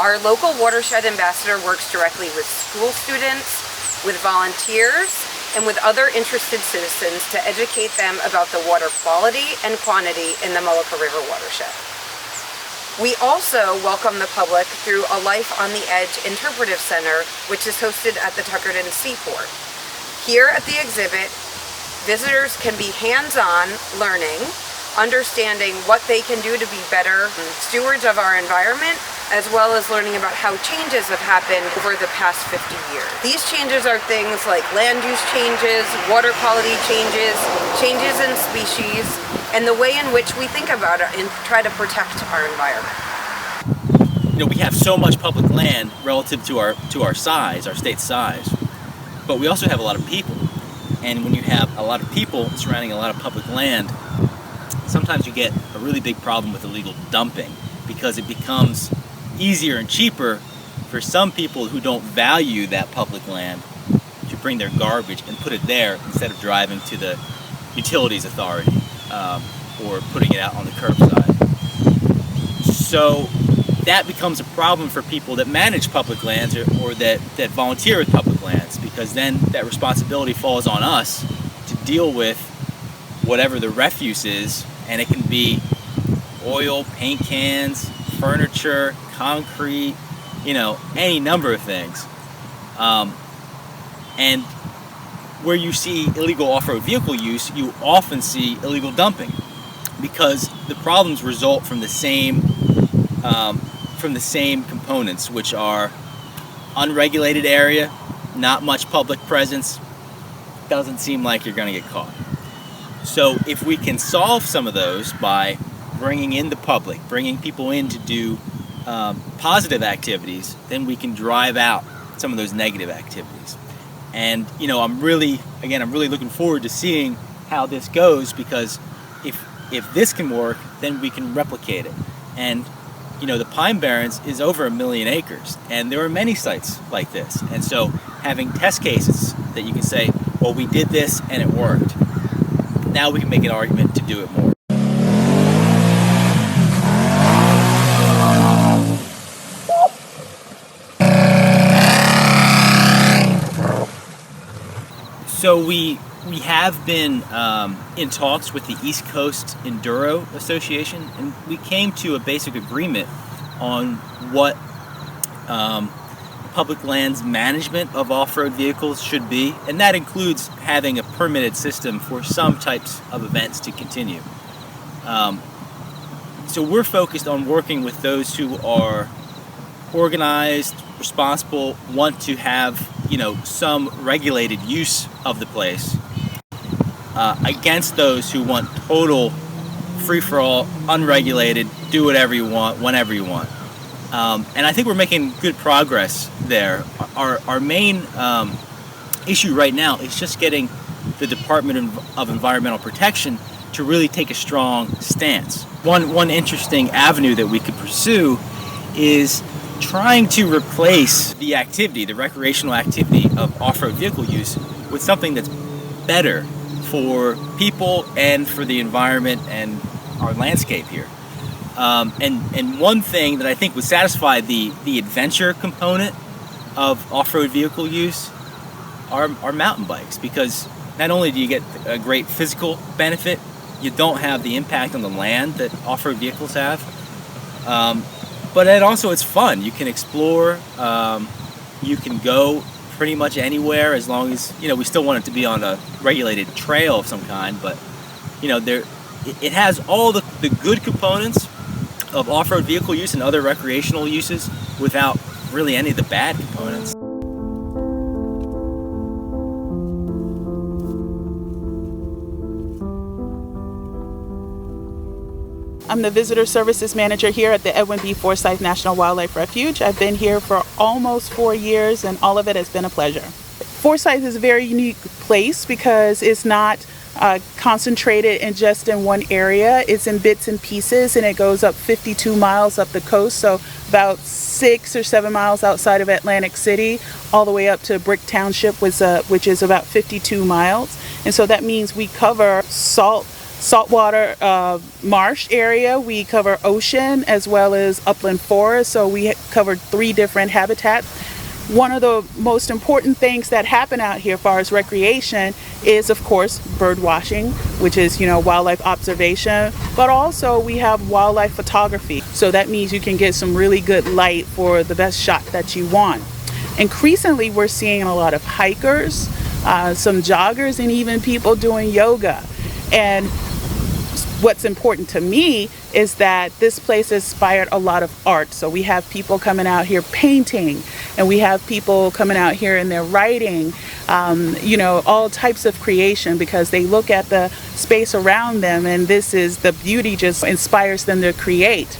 Our local watershed ambassador works directly with school students, with volunteers, and with other interested citizens to educate them about the water quality and quantity in the Mullica River watershed. We also welcome the public through a Life on the Edge Interpretive Center, which is hosted at the Tuckerton Seaport. Here at the exhibit, visitors can be hands-on learning, understanding what they can do to be better stewards of our environment, as well as learning about how changes have happened over the past 50 years. These changes are things like land use changes, water quality changes, changes in species, and the way in which we think about it and try to protect our environment. You know, we have so much public land relative to our size, our state size, but we also have a lot of people. And when you have a lot of people surrounding a lot of public land, sometimes you get a really big problem with illegal dumping because it becomes easier and cheaper for some people who don't value that public land to bring their garbage and put it there instead of driving to the utilities authority or putting it out on the curbside. So that becomes a problem for people that manage public lands or that volunteer with public lands, because then that responsibility falls on us to deal with whatever the refuse is, and it can be oil, paint cans, furniture, concrete, any number of things. And where you see illegal off-road vehicle use, you often see illegal dumping, because the problems result from the same components, which are unregulated area, not much public presence, doesn't seem like you're going to get caught. So if we can solve some of those by bringing in the public, bringing people in to do positive activities, then we can drive out some of those negative activities. And I'm really looking forward to seeing how this goes, because if this can work, then we can replicate it. And the Pine Barrens is over 1 million acres, and there are many sites like this. And so having test cases that you can say, well, we did this and it worked, now we can make an argument to do it more. So we have been in talks with the East Coast Enduro Association, and we came to a basic agreement on what public lands management of off-road vehicles should be, and that includes having a permitted system for some types of events to continue. So we're focused on working with those who are organized, responsible, want to have some regulated use of the place, against those who want total free-for-all, unregulated, do whatever you want, whenever you want. And I think we're making good progress there. Our main issue right now is just getting the Department of Environmental Protection to really take a strong stance. One interesting avenue that we could pursue is trying to replace the recreational activity of off-road vehicle use with something that's better for people and for the environment and our landscape here. And one thing that I think would satisfy the adventure component of off-road vehicle use are mountain bikes, because not only do you get a great physical benefit, you don't have the impact on the land that off-road vehicles have. But it's fun. You can explore, you can go pretty much anywhere, as long as, we still want it to be on a regulated trail of some kind, but, it has all the good components of off-road vehicle use and other recreational uses without really any of the bad components. I'm the Visitor Services Manager here at the Edwin B. Forsyth National Wildlife Refuge. I've been here for almost 4 years, and all of it has been a pleasure. Forsyth is a very unique place because it's not concentrated in one area. It's in bits and pieces, and it goes up 52 miles up the coast, so about 6 or 7 miles outside of Atlantic City, all the way up to Brick Township, which is about 52 miles. And so that means we cover saltwater marsh area, we cover ocean, as well as upland forest, so we covered 3 different habitats. One of the most important things that happen out here as far as recreation is, of course, bird watching, which is, wildlife observation, but also we have wildlife photography. So that means you can get some really good light for the best shot that you want. Increasingly, we're seeing a lot of hikers, some joggers, and even people doing yoga. And what's important to me is that this place inspired a lot of art. So we have people coming out here painting, and we have people coming out here and they're writing, all types of creation, because they look at the space around them, and this is the beauty, just inspires them to create.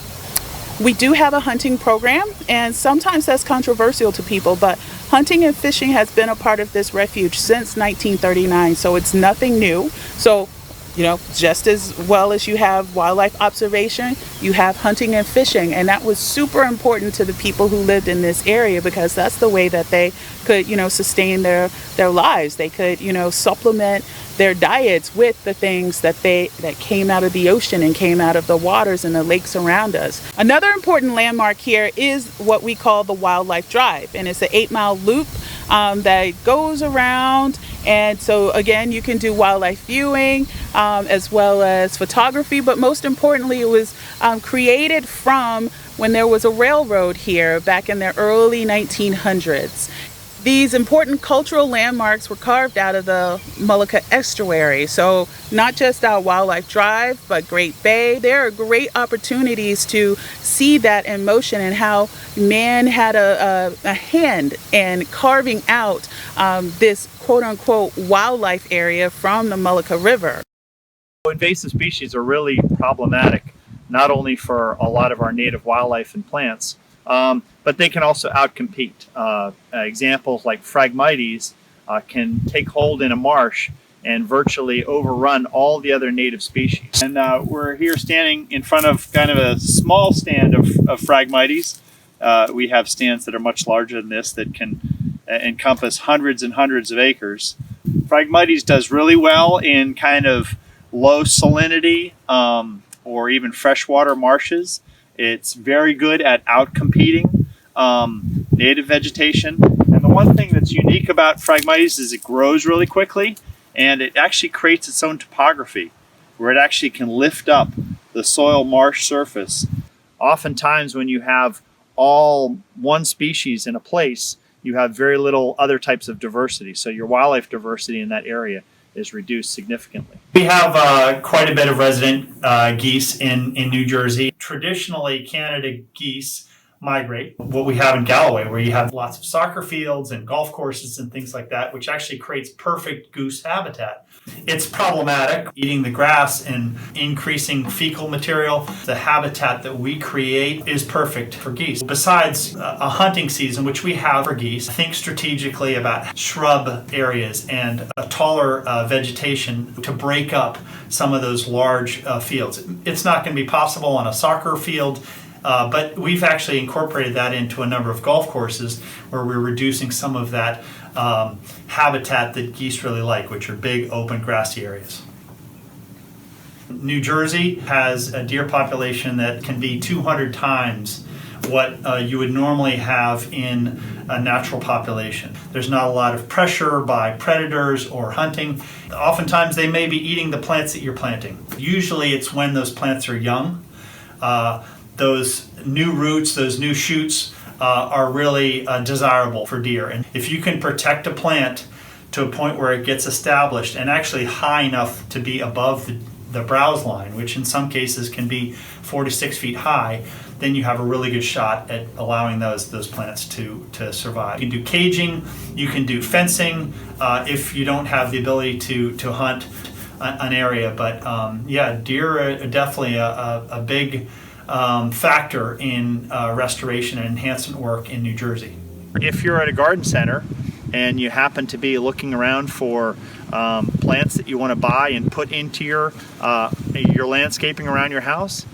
We do have a hunting program, and sometimes that's controversial to people, but hunting and fishing has been a part of this refuge since 1939, so it's nothing new. So Just as well as you have wildlife observation, you have hunting and fishing. And that was super important to the people who lived in this area because that's the way that they could, sustain their lives. They could, supplement their diets with the things that came out of the ocean and came out of the waters and the lakes around us. Another important landmark here is what we call the Wildlife Drive. And it's an 8-mile loop that goes around. And so again, you can do wildlife viewing as well as photography, but most importantly, it was created from when there was a railroad here back in the early 1900s. These important cultural landmarks were carved out of the Mullica estuary. So not just our Wildlife Drive, but Great Bay. There are great opportunities to see that in motion and how man had a hand in carving out this quote-unquote wildlife area from the Mullica River. Invasive species are really problematic, not only for a lot of our native wildlife and plants, but they can also outcompete. Examples like Phragmites can take hold in a marsh and virtually overrun all the other native species. And we're here standing in front of kind of a small stand of Phragmites. We have stands that are much larger than this that can encompass hundreds and hundreds of acres. Phragmites does really well in kind of low salinity or even freshwater marshes. It's very good at outcompeting native vegetation. And the one thing that's unique about Phragmites is it grows really quickly and it actually creates its own topography where it actually can lift up the soil marsh surface. Oftentimes when you have all one species in a place, you have very little other types of diversity. So your wildlife diversity in that area is reduced significantly. We have quite a bit of resident geese in New Jersey. Traditionally, Canada geese migrate. What we have in Galloway, where you have lots of soccer fields and golf courses and things like that, which actually creates perfect goose habitat. It's problematic eating the grass and increasing fecal material. The habitat that we create is perfect for geese. Besides a hunting season, which we have for geese, think strategically about shrub areas and a taller vegetation to break up some of those large fields. It's not going to be possible on a soccer field, but we've actually incorporated that into a number of golf courses where we're reducing some of that habitat that geese really like, which are big, open, grassy areas. New Jersey has a deer population that can be 200 times what you would normally have in a natural population. There's not a lot of pressure by predators or hunting. Oftentimes they may be eating the plants that you're planting. Usually it's when those plants are young. Those new roots, those new shoots are really desirable for deer. And if you can protect a plant to a point where it gets established and actually high enough to be above the browse line, which in some cases can be 4 to 6 feet high, then you have a really good shot at allowing those plants to survive. You can do caging, you can do fencing if you don't have the ability to hunt an area. But yeah, deer are definitely a big factor in restoration and enhancement work in New Jersey. If you're at a garden center and you happen to be looking around for plants that you want to buy and put into your landscaping around your house,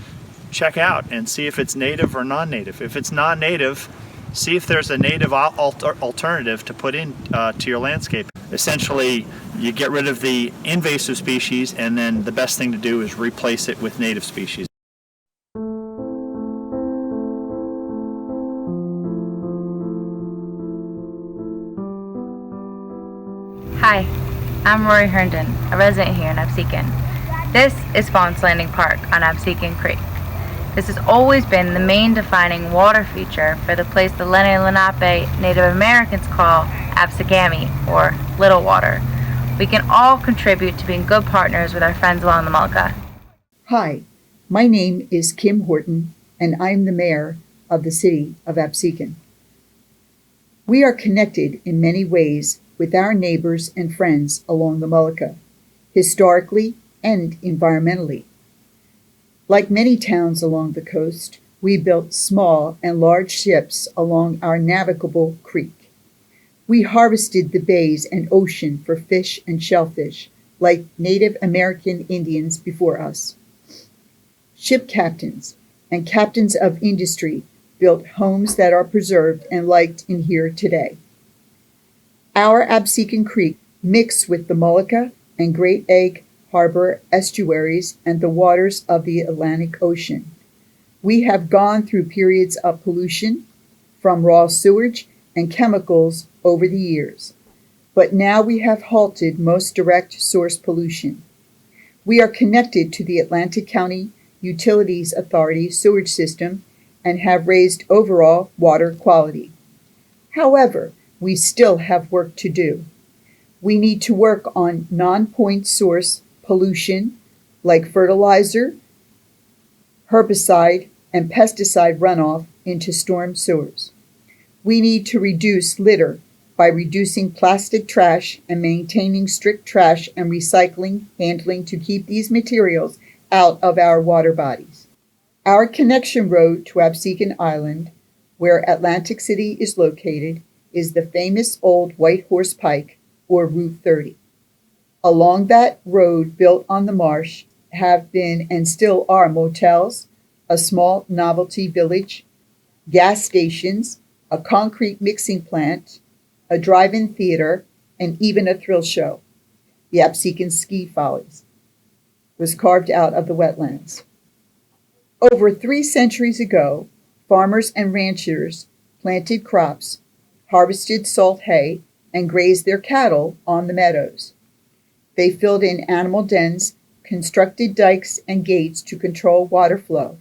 check out and see if it's native or non-native. If it's non-native, see if there's a native alternative to put in to your landscape. Essentially, you get rid of the invasive species, and then the best thing to do is replace it with native species. Hi, I'm Rory Herndon, a resident here in Absecon. This is Fawn's Landing Park on Absecon Creek. This has always been the main defining water feature for the place the Lenni Lenape Native Americans call Absegami, or Little Water. We can all contribute to being good partners with our friends along the Mullica. Hi, my name is Kim Horton, and I'm the mayor of the city of Absecon. We are connected in many ways with our neighbors and friends along the Mullica, historically and environmentally. Like many towns along the coast, we built small and large ships along our navigable creek. We harvested the bays and ocean for fish and shellfish, like Native American Indians before us. Ship captains and captains of industry built homes that are preserved and liked in here today. Our Absecon Creek mixed with the Mullica and Great Egg Harbor estuaries and the waters of the Atlantic Ocean. We have gone through periods of pollution from raw sewage and chemicals over the years, but now we have halted most direct source pollution. We are connected to the Atlantic County Utilities Authority sewage system and have raised overall water quality. However, we still have work to do. We need to work on non-point source pollution like fertilizer, herbicide, and pesticide runoff into storm sewers. We need to reduce litter by reducing plastic trash and maintaining strict trash and recycling handling to keep these materials out of our water bodies. Our connection road to Absecon Island, where Atlantic City is located, is the famous old White Horse Pike, or Route 30. Along that road built on the marsh have been and still are motels, a small novelty village, gas stations, a concrete mixing plant, a drive-in theater, and even a thrill show. The Absecon Ski Follies was carved out of the wetlands. Over 3 centuries ago, farmers and ranchers planted crops, harvested salt hay, and grazed their cattle on the meadows. They filled in animal dens, constructed dikes and gates to control water flow,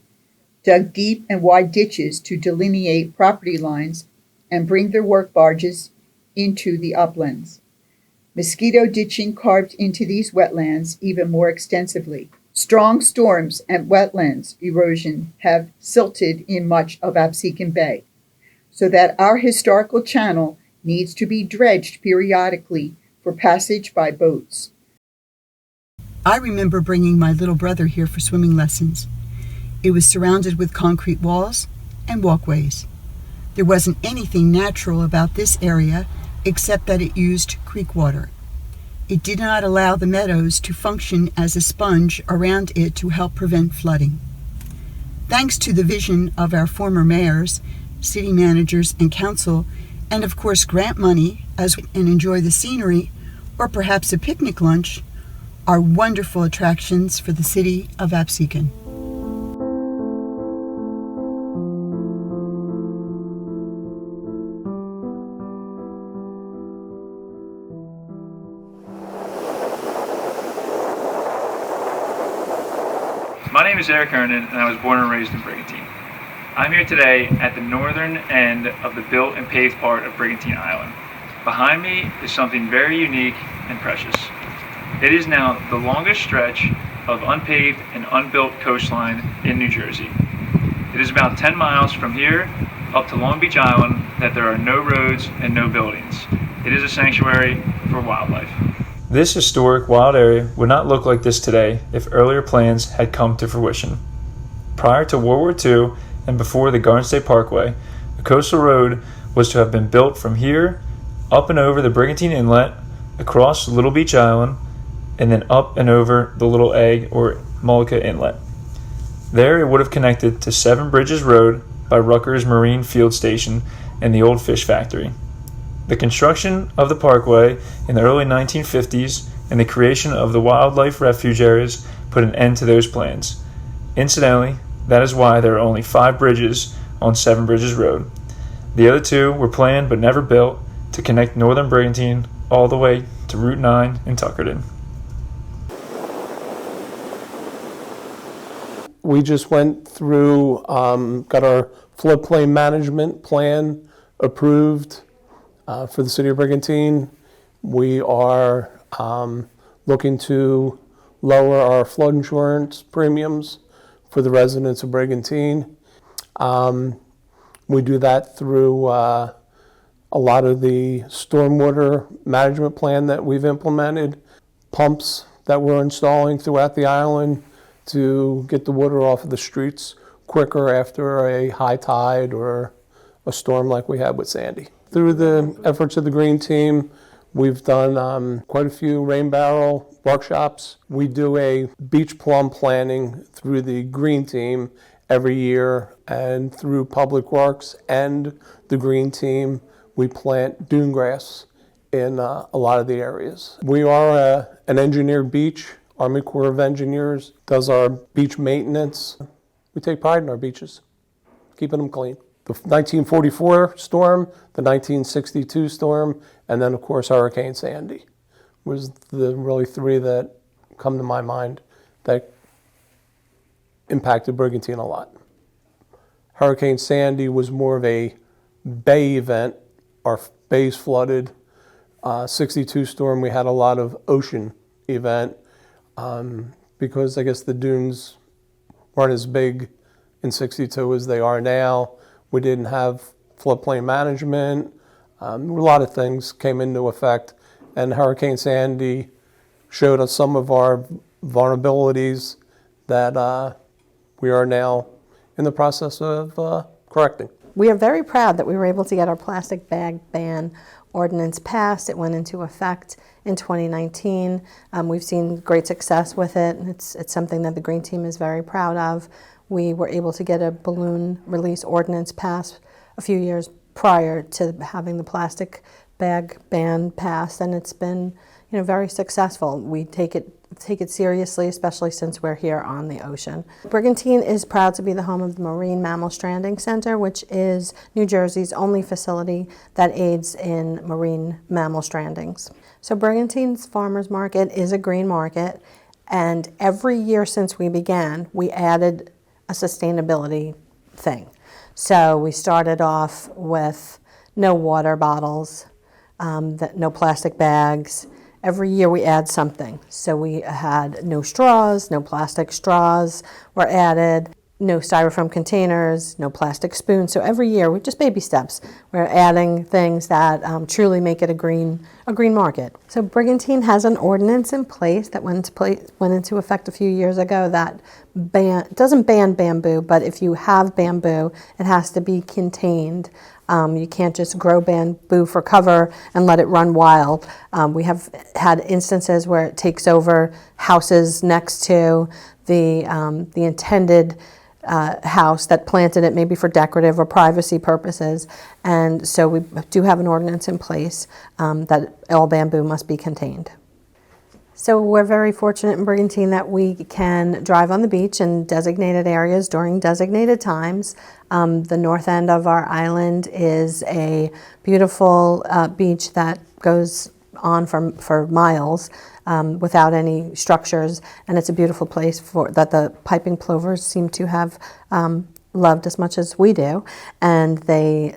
dug deep and wide ditches to delineate property lines, and bring their work barges into the uplands. Mosquito ditching carved into these wetlands even more extensively. Strong storms and wetlands erosion have silted in much of Absecon Bay, so that our historical channel needs to be dredged periodically for passage by boats. I remember bringing my little brother here for swimming lessons. It was surrounded with concrete walls and walkways. There wasn't anything natural about this area except that it used creek water. It did not allow the meadows to function as a sponge around it to help prevent flooding. Thanks to the vision of our former mayors, city managers, and council, and of course grant money as we can enjoy the scenery, or perhaps a picnic lunch, are wonderful attractions for the city of Absecon. My name is Eric Herndon, and I was born and raised in Brigantine. I'm here today at the northern end of the built and paved part of Brigantine Island. Behind me is something very unique and precious. It is now the longest stretch of unpaved and unbuilt coastline in New Jersey. It is about 10 miles from here up to Long Beach Island that there are no roads and no buildings. It is a sanctuary for wildlife. This historic wild area would not look like this today if earlier plans had come to fruition. Prior to World War II and before the Garden State Parkway, a coastal road was to have been built from here up and over the Brigantine Inlet, across Little Beach Island, and then up and over the Little Egg or Mullica Inlet. There it would have connected to 7 Bridges Road by Rutgers Marine Field Station and the old fish factory. The construction of the parkway in the early 1950s and the creation of the wildlife refuge areas put an end to those plans. Incidentally, that is why there are only 5 bridges on 7 Bridges Road. The other 2 were planned but never built to connect northern Brigantine all the way to Route 9 in Tuckerton. We just went through, got our floodplain management plan approved for the city of Brigantine. We are looking to lower our flood insurance premiums for the residents of Brigantine. We do that through a lot of the stormwater management plan that we've implemented, pumps that we're installing throughout the island to get the water off of the streets quicker after a high tide or a storm like we had with Sandy. Through the efforts of the Green Team, We've done quite a few rain barrel workshops. We do a beach plum planting through the green team every year, and through Public Works and the green team, we plant dune grass in a lot of the areas. We are an engineered beach. Army Corps of Engineers does our beach maintenance. We take pride in our beaches, keeping them clean. The 1944 storm, the 1962 storm, and then of course Hurricane Sandy was the really three that come to my mind that impacted Brigantine a lot. Hurricane Sandy was more of a bay event. Our bays flooded. 62 storm, we had a lot of ocean event because I guess the dunes weren't as big in 62 as they are now. We didn't have floodplain management. A lot of things came into effect, and Hurricane Sandy showed us some of our vulnerabilities that we are now in the process of correcting. We are very proud that we were able to get our plastic bag ban ordinance passed. It went into effect in 2019. We've seen great success with it, and it's something that the Green Team is very proud of. We were able to get a balloon release ordinance passed a few years prior to having the plastic bag ban passed, and it's been, very successful. We take it seriously, especially since we're here on the ocean. Brigantine is proud to be the home of the Marine Mammal Stranding Center, which is New Jersey's only facility that aids in marine mammal strandings. So Brigantine's Farmers Market is a green market, and every year since we began, we added a sustainability thing. So we started off with no water bottles, no plastic bags. Every year we add something. So we had no straws, no plastic straws were added, no styrofoam containers, no plastic spoons. So every year, we just baby steps. We're adding things that truly make it a green market. So Brigantine has an ordinance in place that went into effect a few years ago that doesn't ban bamboo, but if you have bamboo, it has to be contained. You can't just grow bamboo for cover and let it run wild. We have had instances where it takes over houses next to the intended house that planted it, maybe for decorative or privacy purposes. And so we do have an ordinance in place that all bamboo must be contained. So we're very fortunate in Brigantine that we can drive on the beach in designated areas during designated times. The north end of our island is a beautiful beach that goes on for miles without any structures, and it's a beautiful place that the piping plovers seem to have loved as much as we do, and they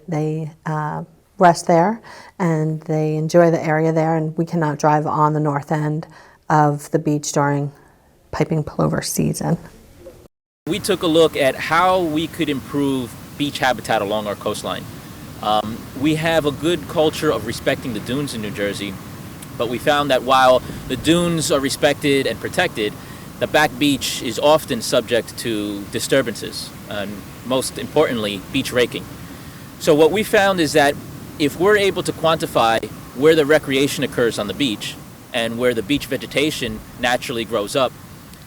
rest there and they enjoy the area there, and we cannot drive on the north end of the beach during piping plover season. We took a look at how we could improve beach habitat along our coastline. We have a good culture of respecting the dunes in New Jersey, but we found that while the dunes are respected and protected, the back beach is often subject to disturbances, and most importantly, beach raking. So what we found is that if we're able to quantify where the recreation occurs on the beach and where the beach vegetation naturally grows up,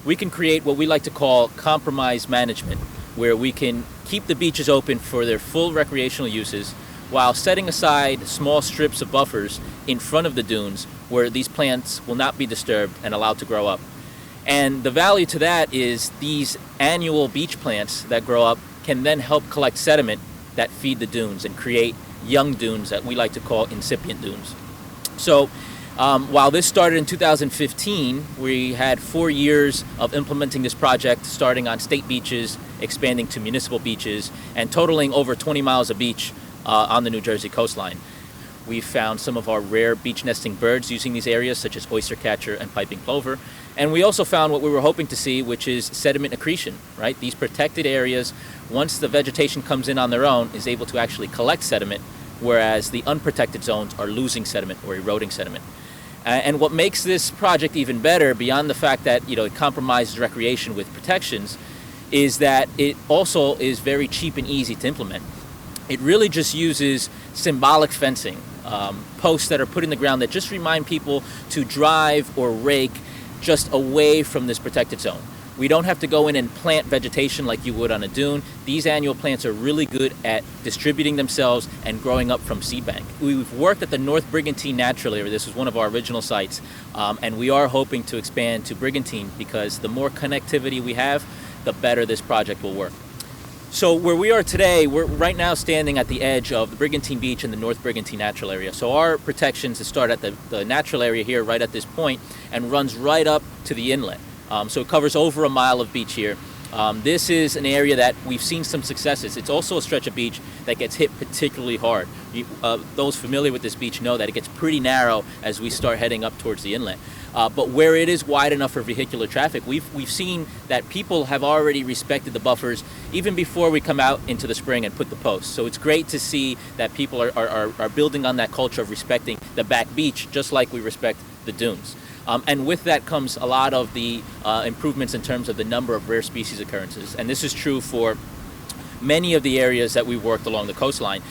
we can create what we like to call compromise management, where we can keep the beaches open for their full recreational uses while setting aside small strips of buffers in front of the dunes where these plants will not be disturbed and allowed to grow up. And the value to that is these annual beach plants that grow up can then help collect sediment that feed the dunes and create young dunes that we like to call incipient dunes. So while this started in 2015, we had 4 years of implementing this project, starting on state beaches, expanding to municipal beaches, and totaling over 20 miles of beach on the New Jersey coastline. We found some of our rare beach nesting birds using these areas, such as oystercatcher and piping plover. And we also found what we were hoping to see, which is sediment accretion, right? These protected areas, once the vegetation comes in on their own, is able to actually collect sediment, whereas the unprotected zones are losing sediment or eroding sediment. And what makes this project even better, beyond the fact that it compromises recreation with protections, is that it also is very cheap and easy to implement. It really just uses symbolic fencing posts that are put in the ground that just remind people to drive or rake just away from this protected zone. We don't have to go in and plant vegetation like you would on a dune. These annual plants are really good at distributing themselves and growing up from seed bank. We've worked at the North Brigantine Natural Area. This was one of our original sites, and we are hoping to expand to Brigantine because the more connectivity we have, the better this project will work. So where we are today, we're right now standing at the edge of the Brigantine Beach and the North Brigantine Natural Area. So our protections start at the natural area here, right at this point, and runs right up to the inlet. So it covers over a mile of beach here. This is an area that we've seen some successes. It's also a stretch of beach that gets hit particularly hard. Those familiar with this beach know that it gets pretty narrow as we start heading up towards the inlet. But where it is wide enough for vehicular traffic, we've seen that people have already respected the buffers even before we come out into the spring and put the posts. So it's great to see that people are building on that culture of respecting the back beach just like we respect the dunes. And with that comes a lot of the improvements in terms of the number of rare species occurrences. And this is true for many of the areas that we've worked along the coastline.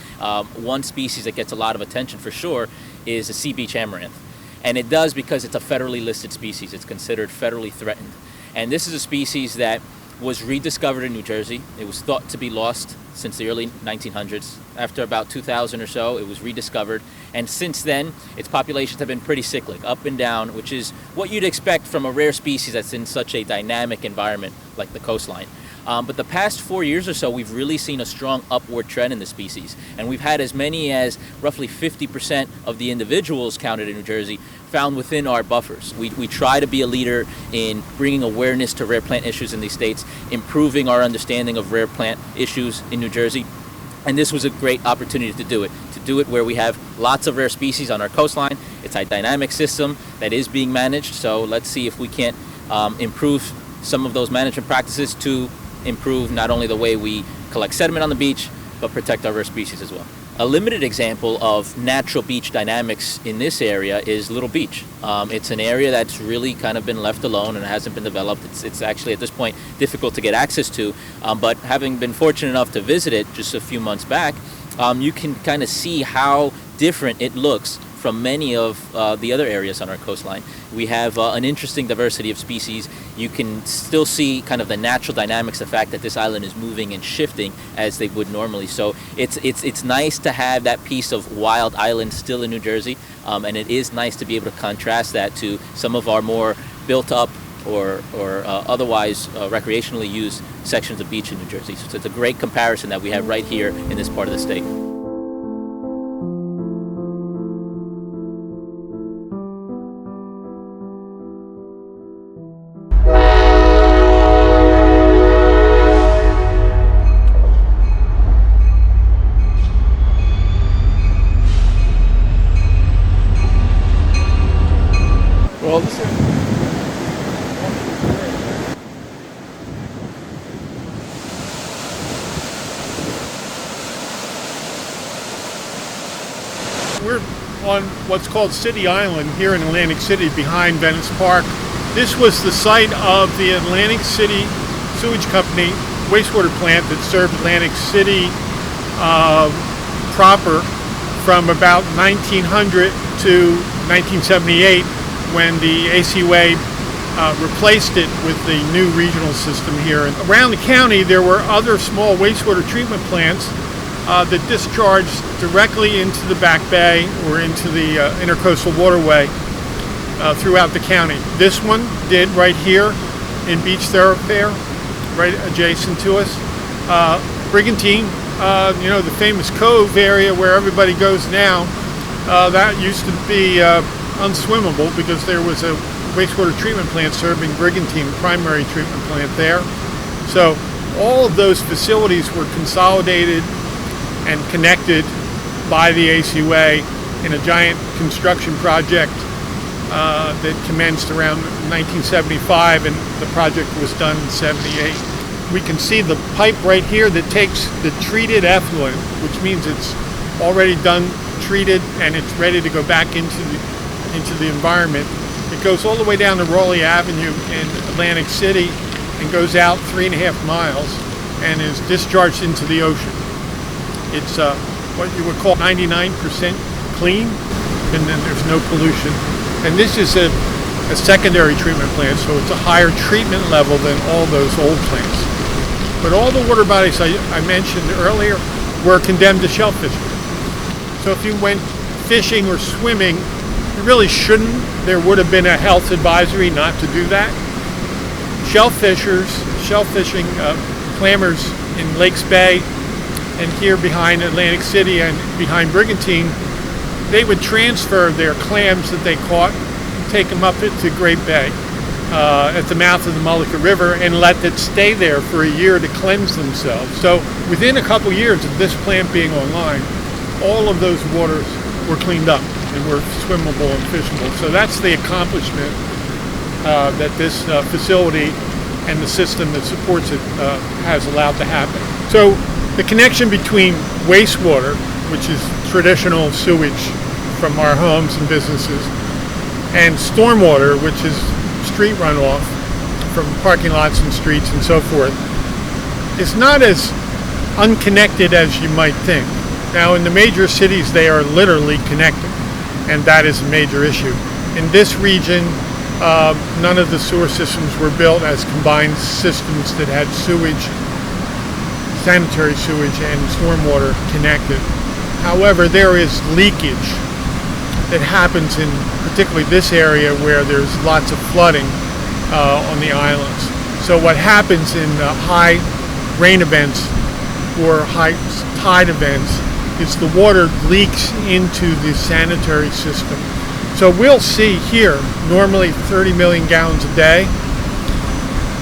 One species that gets a lot of attention for sure is a sea beach amaranth. And it does because it's a federally listed species. It's considered federally threatened. And this is a species that was rediscovered in New Jersey. It was thought to be lost since the early 1900s. After about 2000 or so, it was rediscovered. And since then, its populations have been pretty cyclic, up and down, which is what you'd expect from a rare species that's in such a dynamic environment like the coastline. But the past 4 years or so, we've really seen a strong upward trend in the species. And we've had as many as roughly 50% of the individuals counted in New Jersey found within our buffers. We try to be a leader in bringing awareness to rare plant issues in these states, improving our understanding of rare plant issues in New Jersey. And this was a great opportunity to do it where we have lots of rare species on our coastline. It's a dynamic system that is being managed. So let's see if we can't improve some of those management practices to improve not only the way we collect sediment on the beach, but protect our rare species as well. A limited example of natural beach dynamics in this area is Little Beach. It's an area that's really kind of been left alone and hasn't been developed. It's actually at this point difficult to get access to, but having been fortunate enough to visit it just a few months back, you can kind of see how different it looks from many of the other areas on our coastline. We have an interesting diversity of species. You can still see kind of the natural dynamics, the fact that this island is moving and shifting as they would normally. So it's nice to have that piece of wild island still in New Jersey, and it is nice to be able to contrast that to some of our more built up or otherwise recreationally used sections of beach in New Jersey. So it's a great comparison that we have right here in this part of the state. Well, this is we're on what's called City Island here in Atlantic City behind Venice Park. This was the site of the Atlantic City Sewage Company wastewater plant that served Atlantic City proper from about 1900 to 1978 when the AC Way replaced it with the new regional system here. And around the county there were other small wastewater treatment plants that discharged directly into the back bay or into the intercoastal waterway throughout the county. This one did right here in Beach Thoroughfare, right adjacent to us. Brigantine, you know, the famous cove area where everybody goes now, that used to be unswimmable because there was a wastewater treatment plant serving Brigantine, the primary treatment plant there. So all of those facilities were consolidated and connected by the AC Way in a giant construction project that commenced around 1975, and the project was done in 78. We can see the pipe right here that takes the treated effluent, which means it's already done, treated, and it's ready to go back into the environment. It goes all the way down to Raleigh Avenue in Atlantic City and goes out 3.5 miles and is discharged into the ocean. It's what you would call 99% clean, and then there's no pollution. And this is a secondary treatment plant, so it's a higher treatment level than all those old plants. But all the water bodies I mentioned earlier were condemned to shellfish. So if you went fishing or swimming, you really shouldn't. There would have been a health advisory not to do that. Shellfishing clammers in Lakes Bay and here behind Atlantic City and behind Brigantine, they would transfer their clams that they caught, take them up to Great Bay at the mouth of the Mullica River and let it stay there for a year to cleanse themselves. So within a couple years of this plant being online, all of those waters were cleaned up and were swimmable and fishable. So that's the accomplishment that this facility and the system that supports it has allowed to happen. So the connection between wastewater, which is traditional sewage from our homes and businesses, and stormwater, which is street runoff from parking lots and streets and so forth, is not as unconnected as you might think. Now, in the major cities, they are literally connected, and that is a major issue. In this region, none of the sewer systems were built as combined systems that had sewage, sanitary sewage, and stormwater connected. However, there is leakage that happens in particularly this area where there's lots of flooding on the islands. So what happens in high rain events or high tide events is the water leaks into the sanitary system. So we'll see here normally 30 million gallons a day.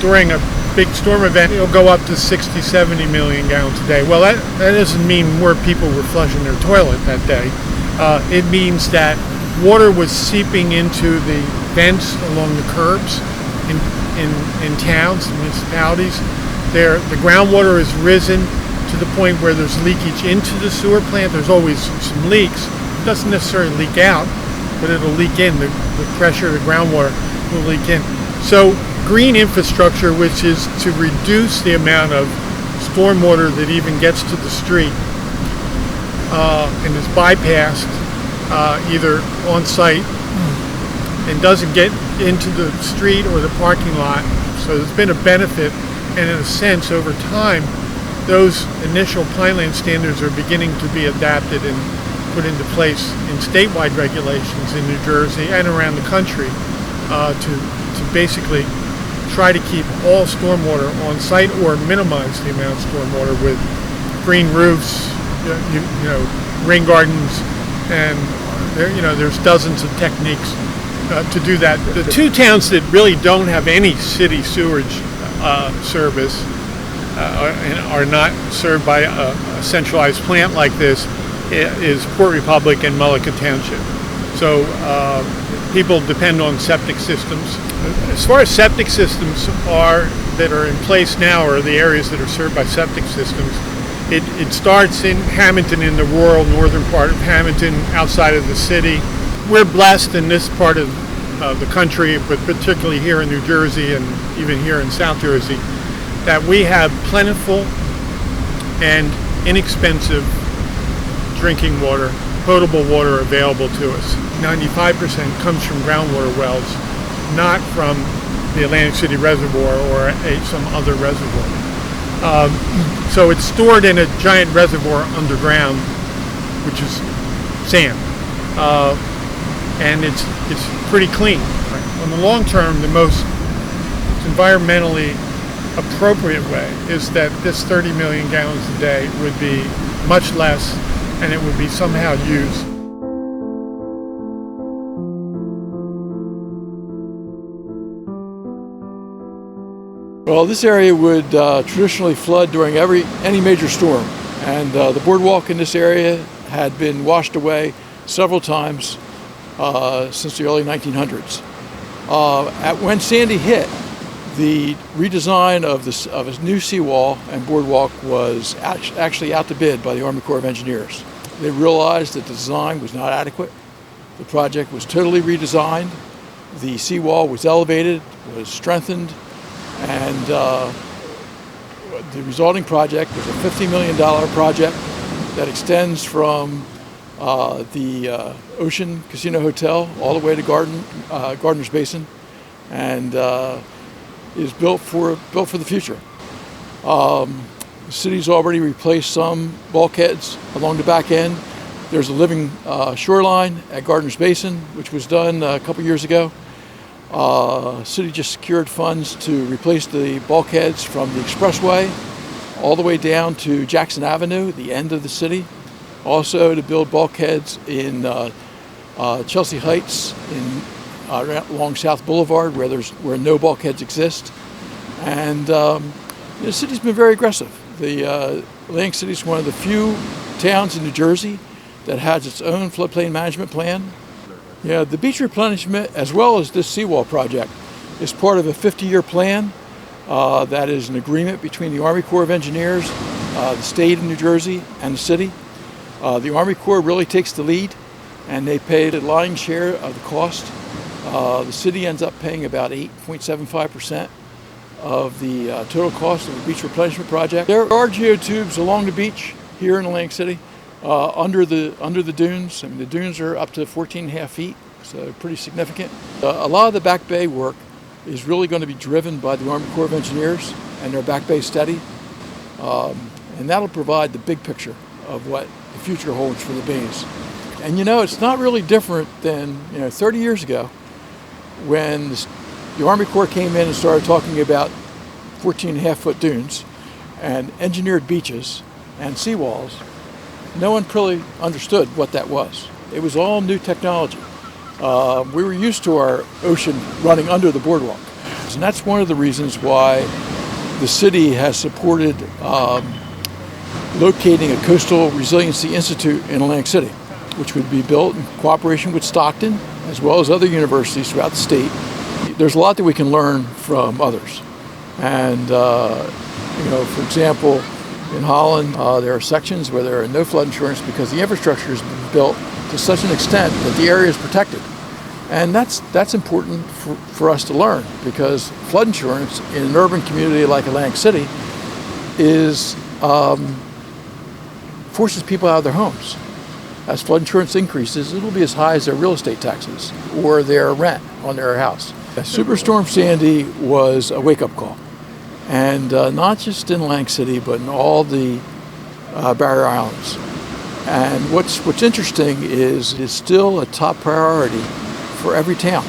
During a big storm event, it'll go up to 60, 70 million gallons a day. Well, that doesn't mean more people were flushing their toilet that day. It means that water was seeping into the vents along the curbs in towns and municipalities. The groundwater has risen to the point where there's leakage into the sewer plant. There's always some leaks. It doesn't necessarily leak out, but it'll leak in. The pressure of the groundwater will leak in. So green infrastructure, which is to reduce the amount of stormwater that even gets to the street and is bypassed either on site and doesn't get into the street or the parking lot. So there's been a benefit, and in a sense, over time, those initial pineland standards are beginning to be adapted and put into place in statewide regulations in New Jersey and around the country to basically try to keep all stormwater on site or minimize the amount of stormwater with green roofs, rain gardens, and there's dozens of techniques to do that. The two towns that really don't have any city sewage service and are not served by a centralized plant like this is Port Republic and Mullica Township. So people depend on septic systems. As far as septic systems that are in place now, or the areas that are served by septic systems, it starts in Hamilton, in the rural northern part of Hamilton, outside of the city. We're blessed in this part of the country, but particularly here in New Jersey and even here in South Jersey, that we have plentiful and inexpensive drinking water, potable water available to us. 95% comes from groundwater wells, not from the Atlantic City Reservoir or some other reservoir. So it's stored in a giant reservoir underground, which is sand, and it's pretty clean. On the long term, the most environmentally appropriate way is that this 30 million gallons a day would be much less, and it would be somehow used. Well, this area would traditionally flood during any major storm, and the boardwalk in this area had been washed away several times since the early 1900s. When Sandy hit, the redesign of a new seawall and boardwalk was actually out to bid by the Army Corps of Engineers. They realized that the design was not adequate. The project was totally redesigned. The seawall was elevated, was strengthened, and the resulting project was a $50 million project that extends from the Ocean Casino Hotel all the way to Gardner's Basin, and is built for the future. The city's already replaced some bulkheads along the back end. There's a living shoreline at Gardner's Basin, which was done a couple years ago. City just secured funds to replace the bulkheads from the expressway all the way down to Jackson Avenue, the end of the city. Also to build bulkheads in Chelsea Heights, along South Boulevard, where no bulkheads exist. And the city's been very aggressive. The Atlantic City is one of the few towns in New Jersey that has its own floodplain management plan. Yeah, the beach replenishment, as well as this seawall project, is part of a 50-year plan that is an agreement between the Army Corps of Engineers, the state of New Jersey, and the city. The Army Corps really takes the lead, and they pay the lion's share of the cost. The city ends up paying about 8.75% of the total cost of the beach replenishment project. There are geotubes along the beach here in Atlantic City. Under the dunes. I mean, the dunes are up to 14.5 feet, so pretty significant. A lot of the back bay work is really going to be driven by the Army Corps of Engineers and their back bay study, and that'll provide the big picture of what the future holds for the bays. And it's not really different than 30 years ago when the Army Corps came in and started talking about 14.5-foot dunes and engineered beaches and seawalls. No one really understood what that was. It was all new technology. We were used to our ocean running under the boardwalk. And that's one of the reasons why the city has supported locating a Coastal Resiliency Institute in Atlantic City, which would be built in cooperation with Stockton, as well as other universities throughout the state. There's a lot that we can learn from others. And, for example, in Holland, there are sections where there are no flood insurance because the infrastructure has been built to such an extent that the area is protected. And that's important for us to learn, because flood insurance in an urban community like Atlantic City forces people out of their homes. As flood insurance increases, it'll be as high as their real estate taxes or their rent on their house. Superstorm Sandy was a wake-up call. And not just in Atlantic City, but in all the barrier islands. And what's interesting is it's still a top priority for every town.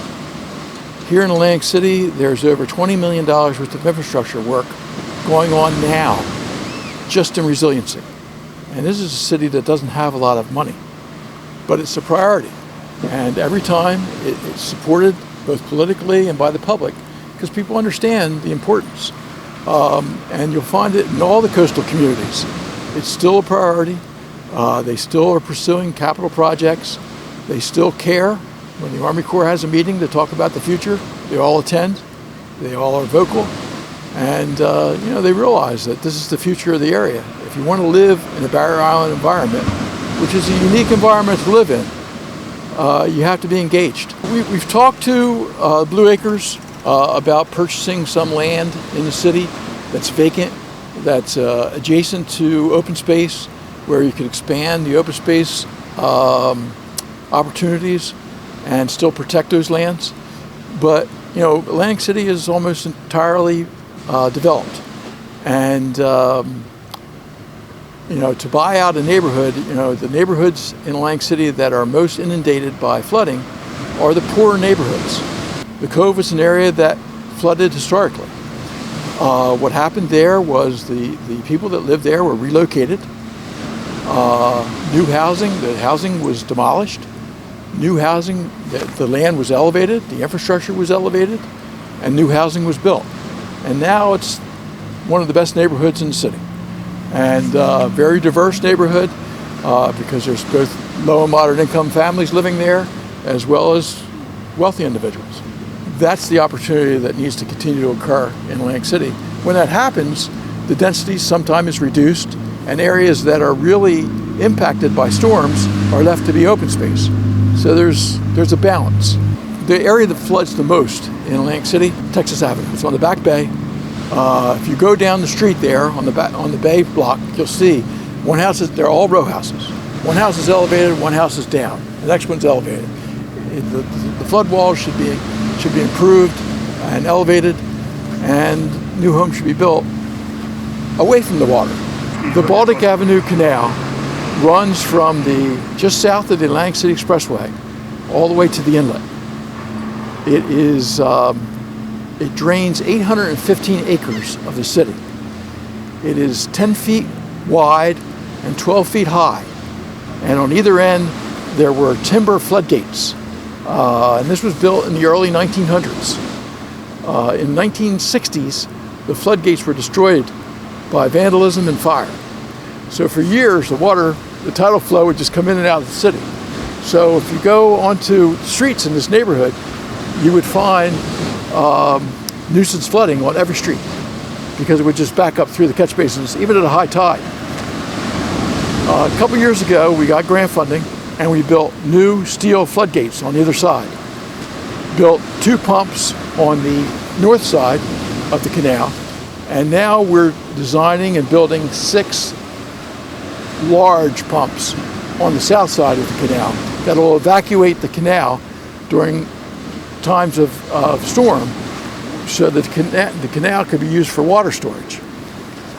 Here in Atlantic City, there's over $20 million worth of infrastructure work going on now, just in resiliency. And this is a city that doesn't have a lot of money, but it's a priority. And every time it's supported both politically and by the public, because people understand the importance. And you'll find it in all the coastal communities. It's still a priority. They still are pursuing capital projects. They still care. When the Army Corps has a meeting to talk about the future, they all attend. They all are vocal. And, they realize that this is the future of the area. If you want to live in a barrier island environment, which is a unique environment to live in, you have to be engaged. We've talked to Blue Acres about purchasing some land in the city that's vacant, that's adjacent to open space, where you could expand the open space opportunities and still protect those lands. But, Atlantic City is almost entirely developed. And, to buy out a neighborhood, the neighborhoods in Atlantic City that are most inundated by flooding are the poorer neighborhoods. The Cove is an area that flooded historically. What happened there was the people that lived there were relocated. New housing, the housing was demolished. New housing, the land was elevated, the infrastructure was elevated, and new housing was built. And now it's one of the best neighborhoods in the city. And very diverse neighborhood because there's both low and moderate income families living there as well as wealthy individuals. That's the opportunity that needs to continue to occur in Atlantic City. When that happens, the density sometimes is reduced, and areas that are really impacted by storms are left to be open space. So there's a balance. The area that floods the most in Atlantic City, Texas Avenue. It's on the Back Bay. If you go down the street there on the bay block, you'll see one house, they're all row houses. One house is elevated, one house is down. The next one's elevated. The flood walls should be improved and elevated, and new homes should be built away from the water. The Baltic Avenue Canal runs from just south of the Atlantic City Expressway all the way to the inlet. It drains 815 acres of the city. It is 10 feet wide and 12 feet high. And on either end, there were timber floodgates. And this was built in the early 1900s. In the 1960s, the floodgates were destroyed by vandalism and fire. So for years, the tidal flow would just come in and out of the city. So if you go onto streets in this neighborhood, you would find nuisance flooding on every street because it would just back up through the catch basins, even at a high tide. A couple years ago, we got grant funding and we built new steel floodgates on either side. Built 2 pumps on the north side of the canal, and now we're designing and building 6 large pumps on the south side of the canal that will evacuate the canal during times of storm so that the canal could be used for water storage.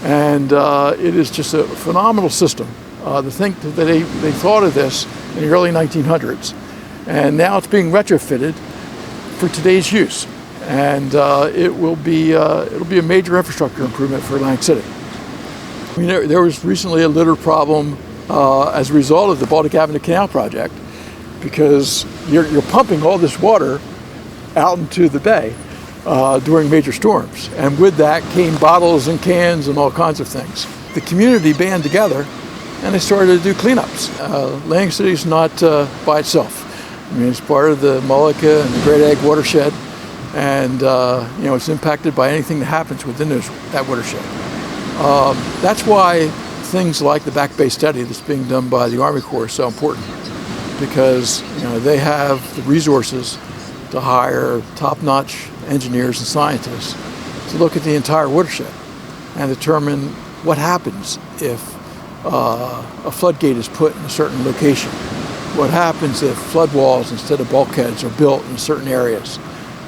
And it is just a phenomenal system. To think that they thought of this in the early 1900s, and now it's being retrofitted for today's use. And it'll be a major infrastructure improvement for Atlantic City. I mean, there was recently a litter problem as a result of the Baltic Avenue Canal project, because you're pumping all this water out into the bay during major storms. And with that came bottles and cans and all kinds of things. The community band together and they started to do cleanups. Atlantic City is not by itself. I mean, it's part of the Mullica and the Great Egg watershed, and it's impacted by anything that happens within that watershed. That's why things like the Back Bay study that's being done by the Army Corps is so important, because they have the resources to hire top-notch engineers and scientists to look at the entire watershed and determine what happens if a floodgate is put in a certain location. What happens if flood walls instead of bulkheads are built in certain areas?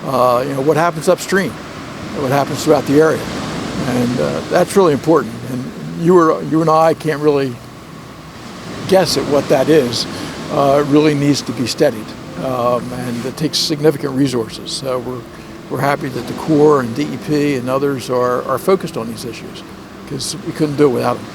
What happens upstream? What happens throughout the area? And that's really important. And you and I can't really guess at what that is. It really needs to be studied, and it takes significant resources. So we're happy that the Corps and DEP and others are focused on these issues, because we couldn't do it without them.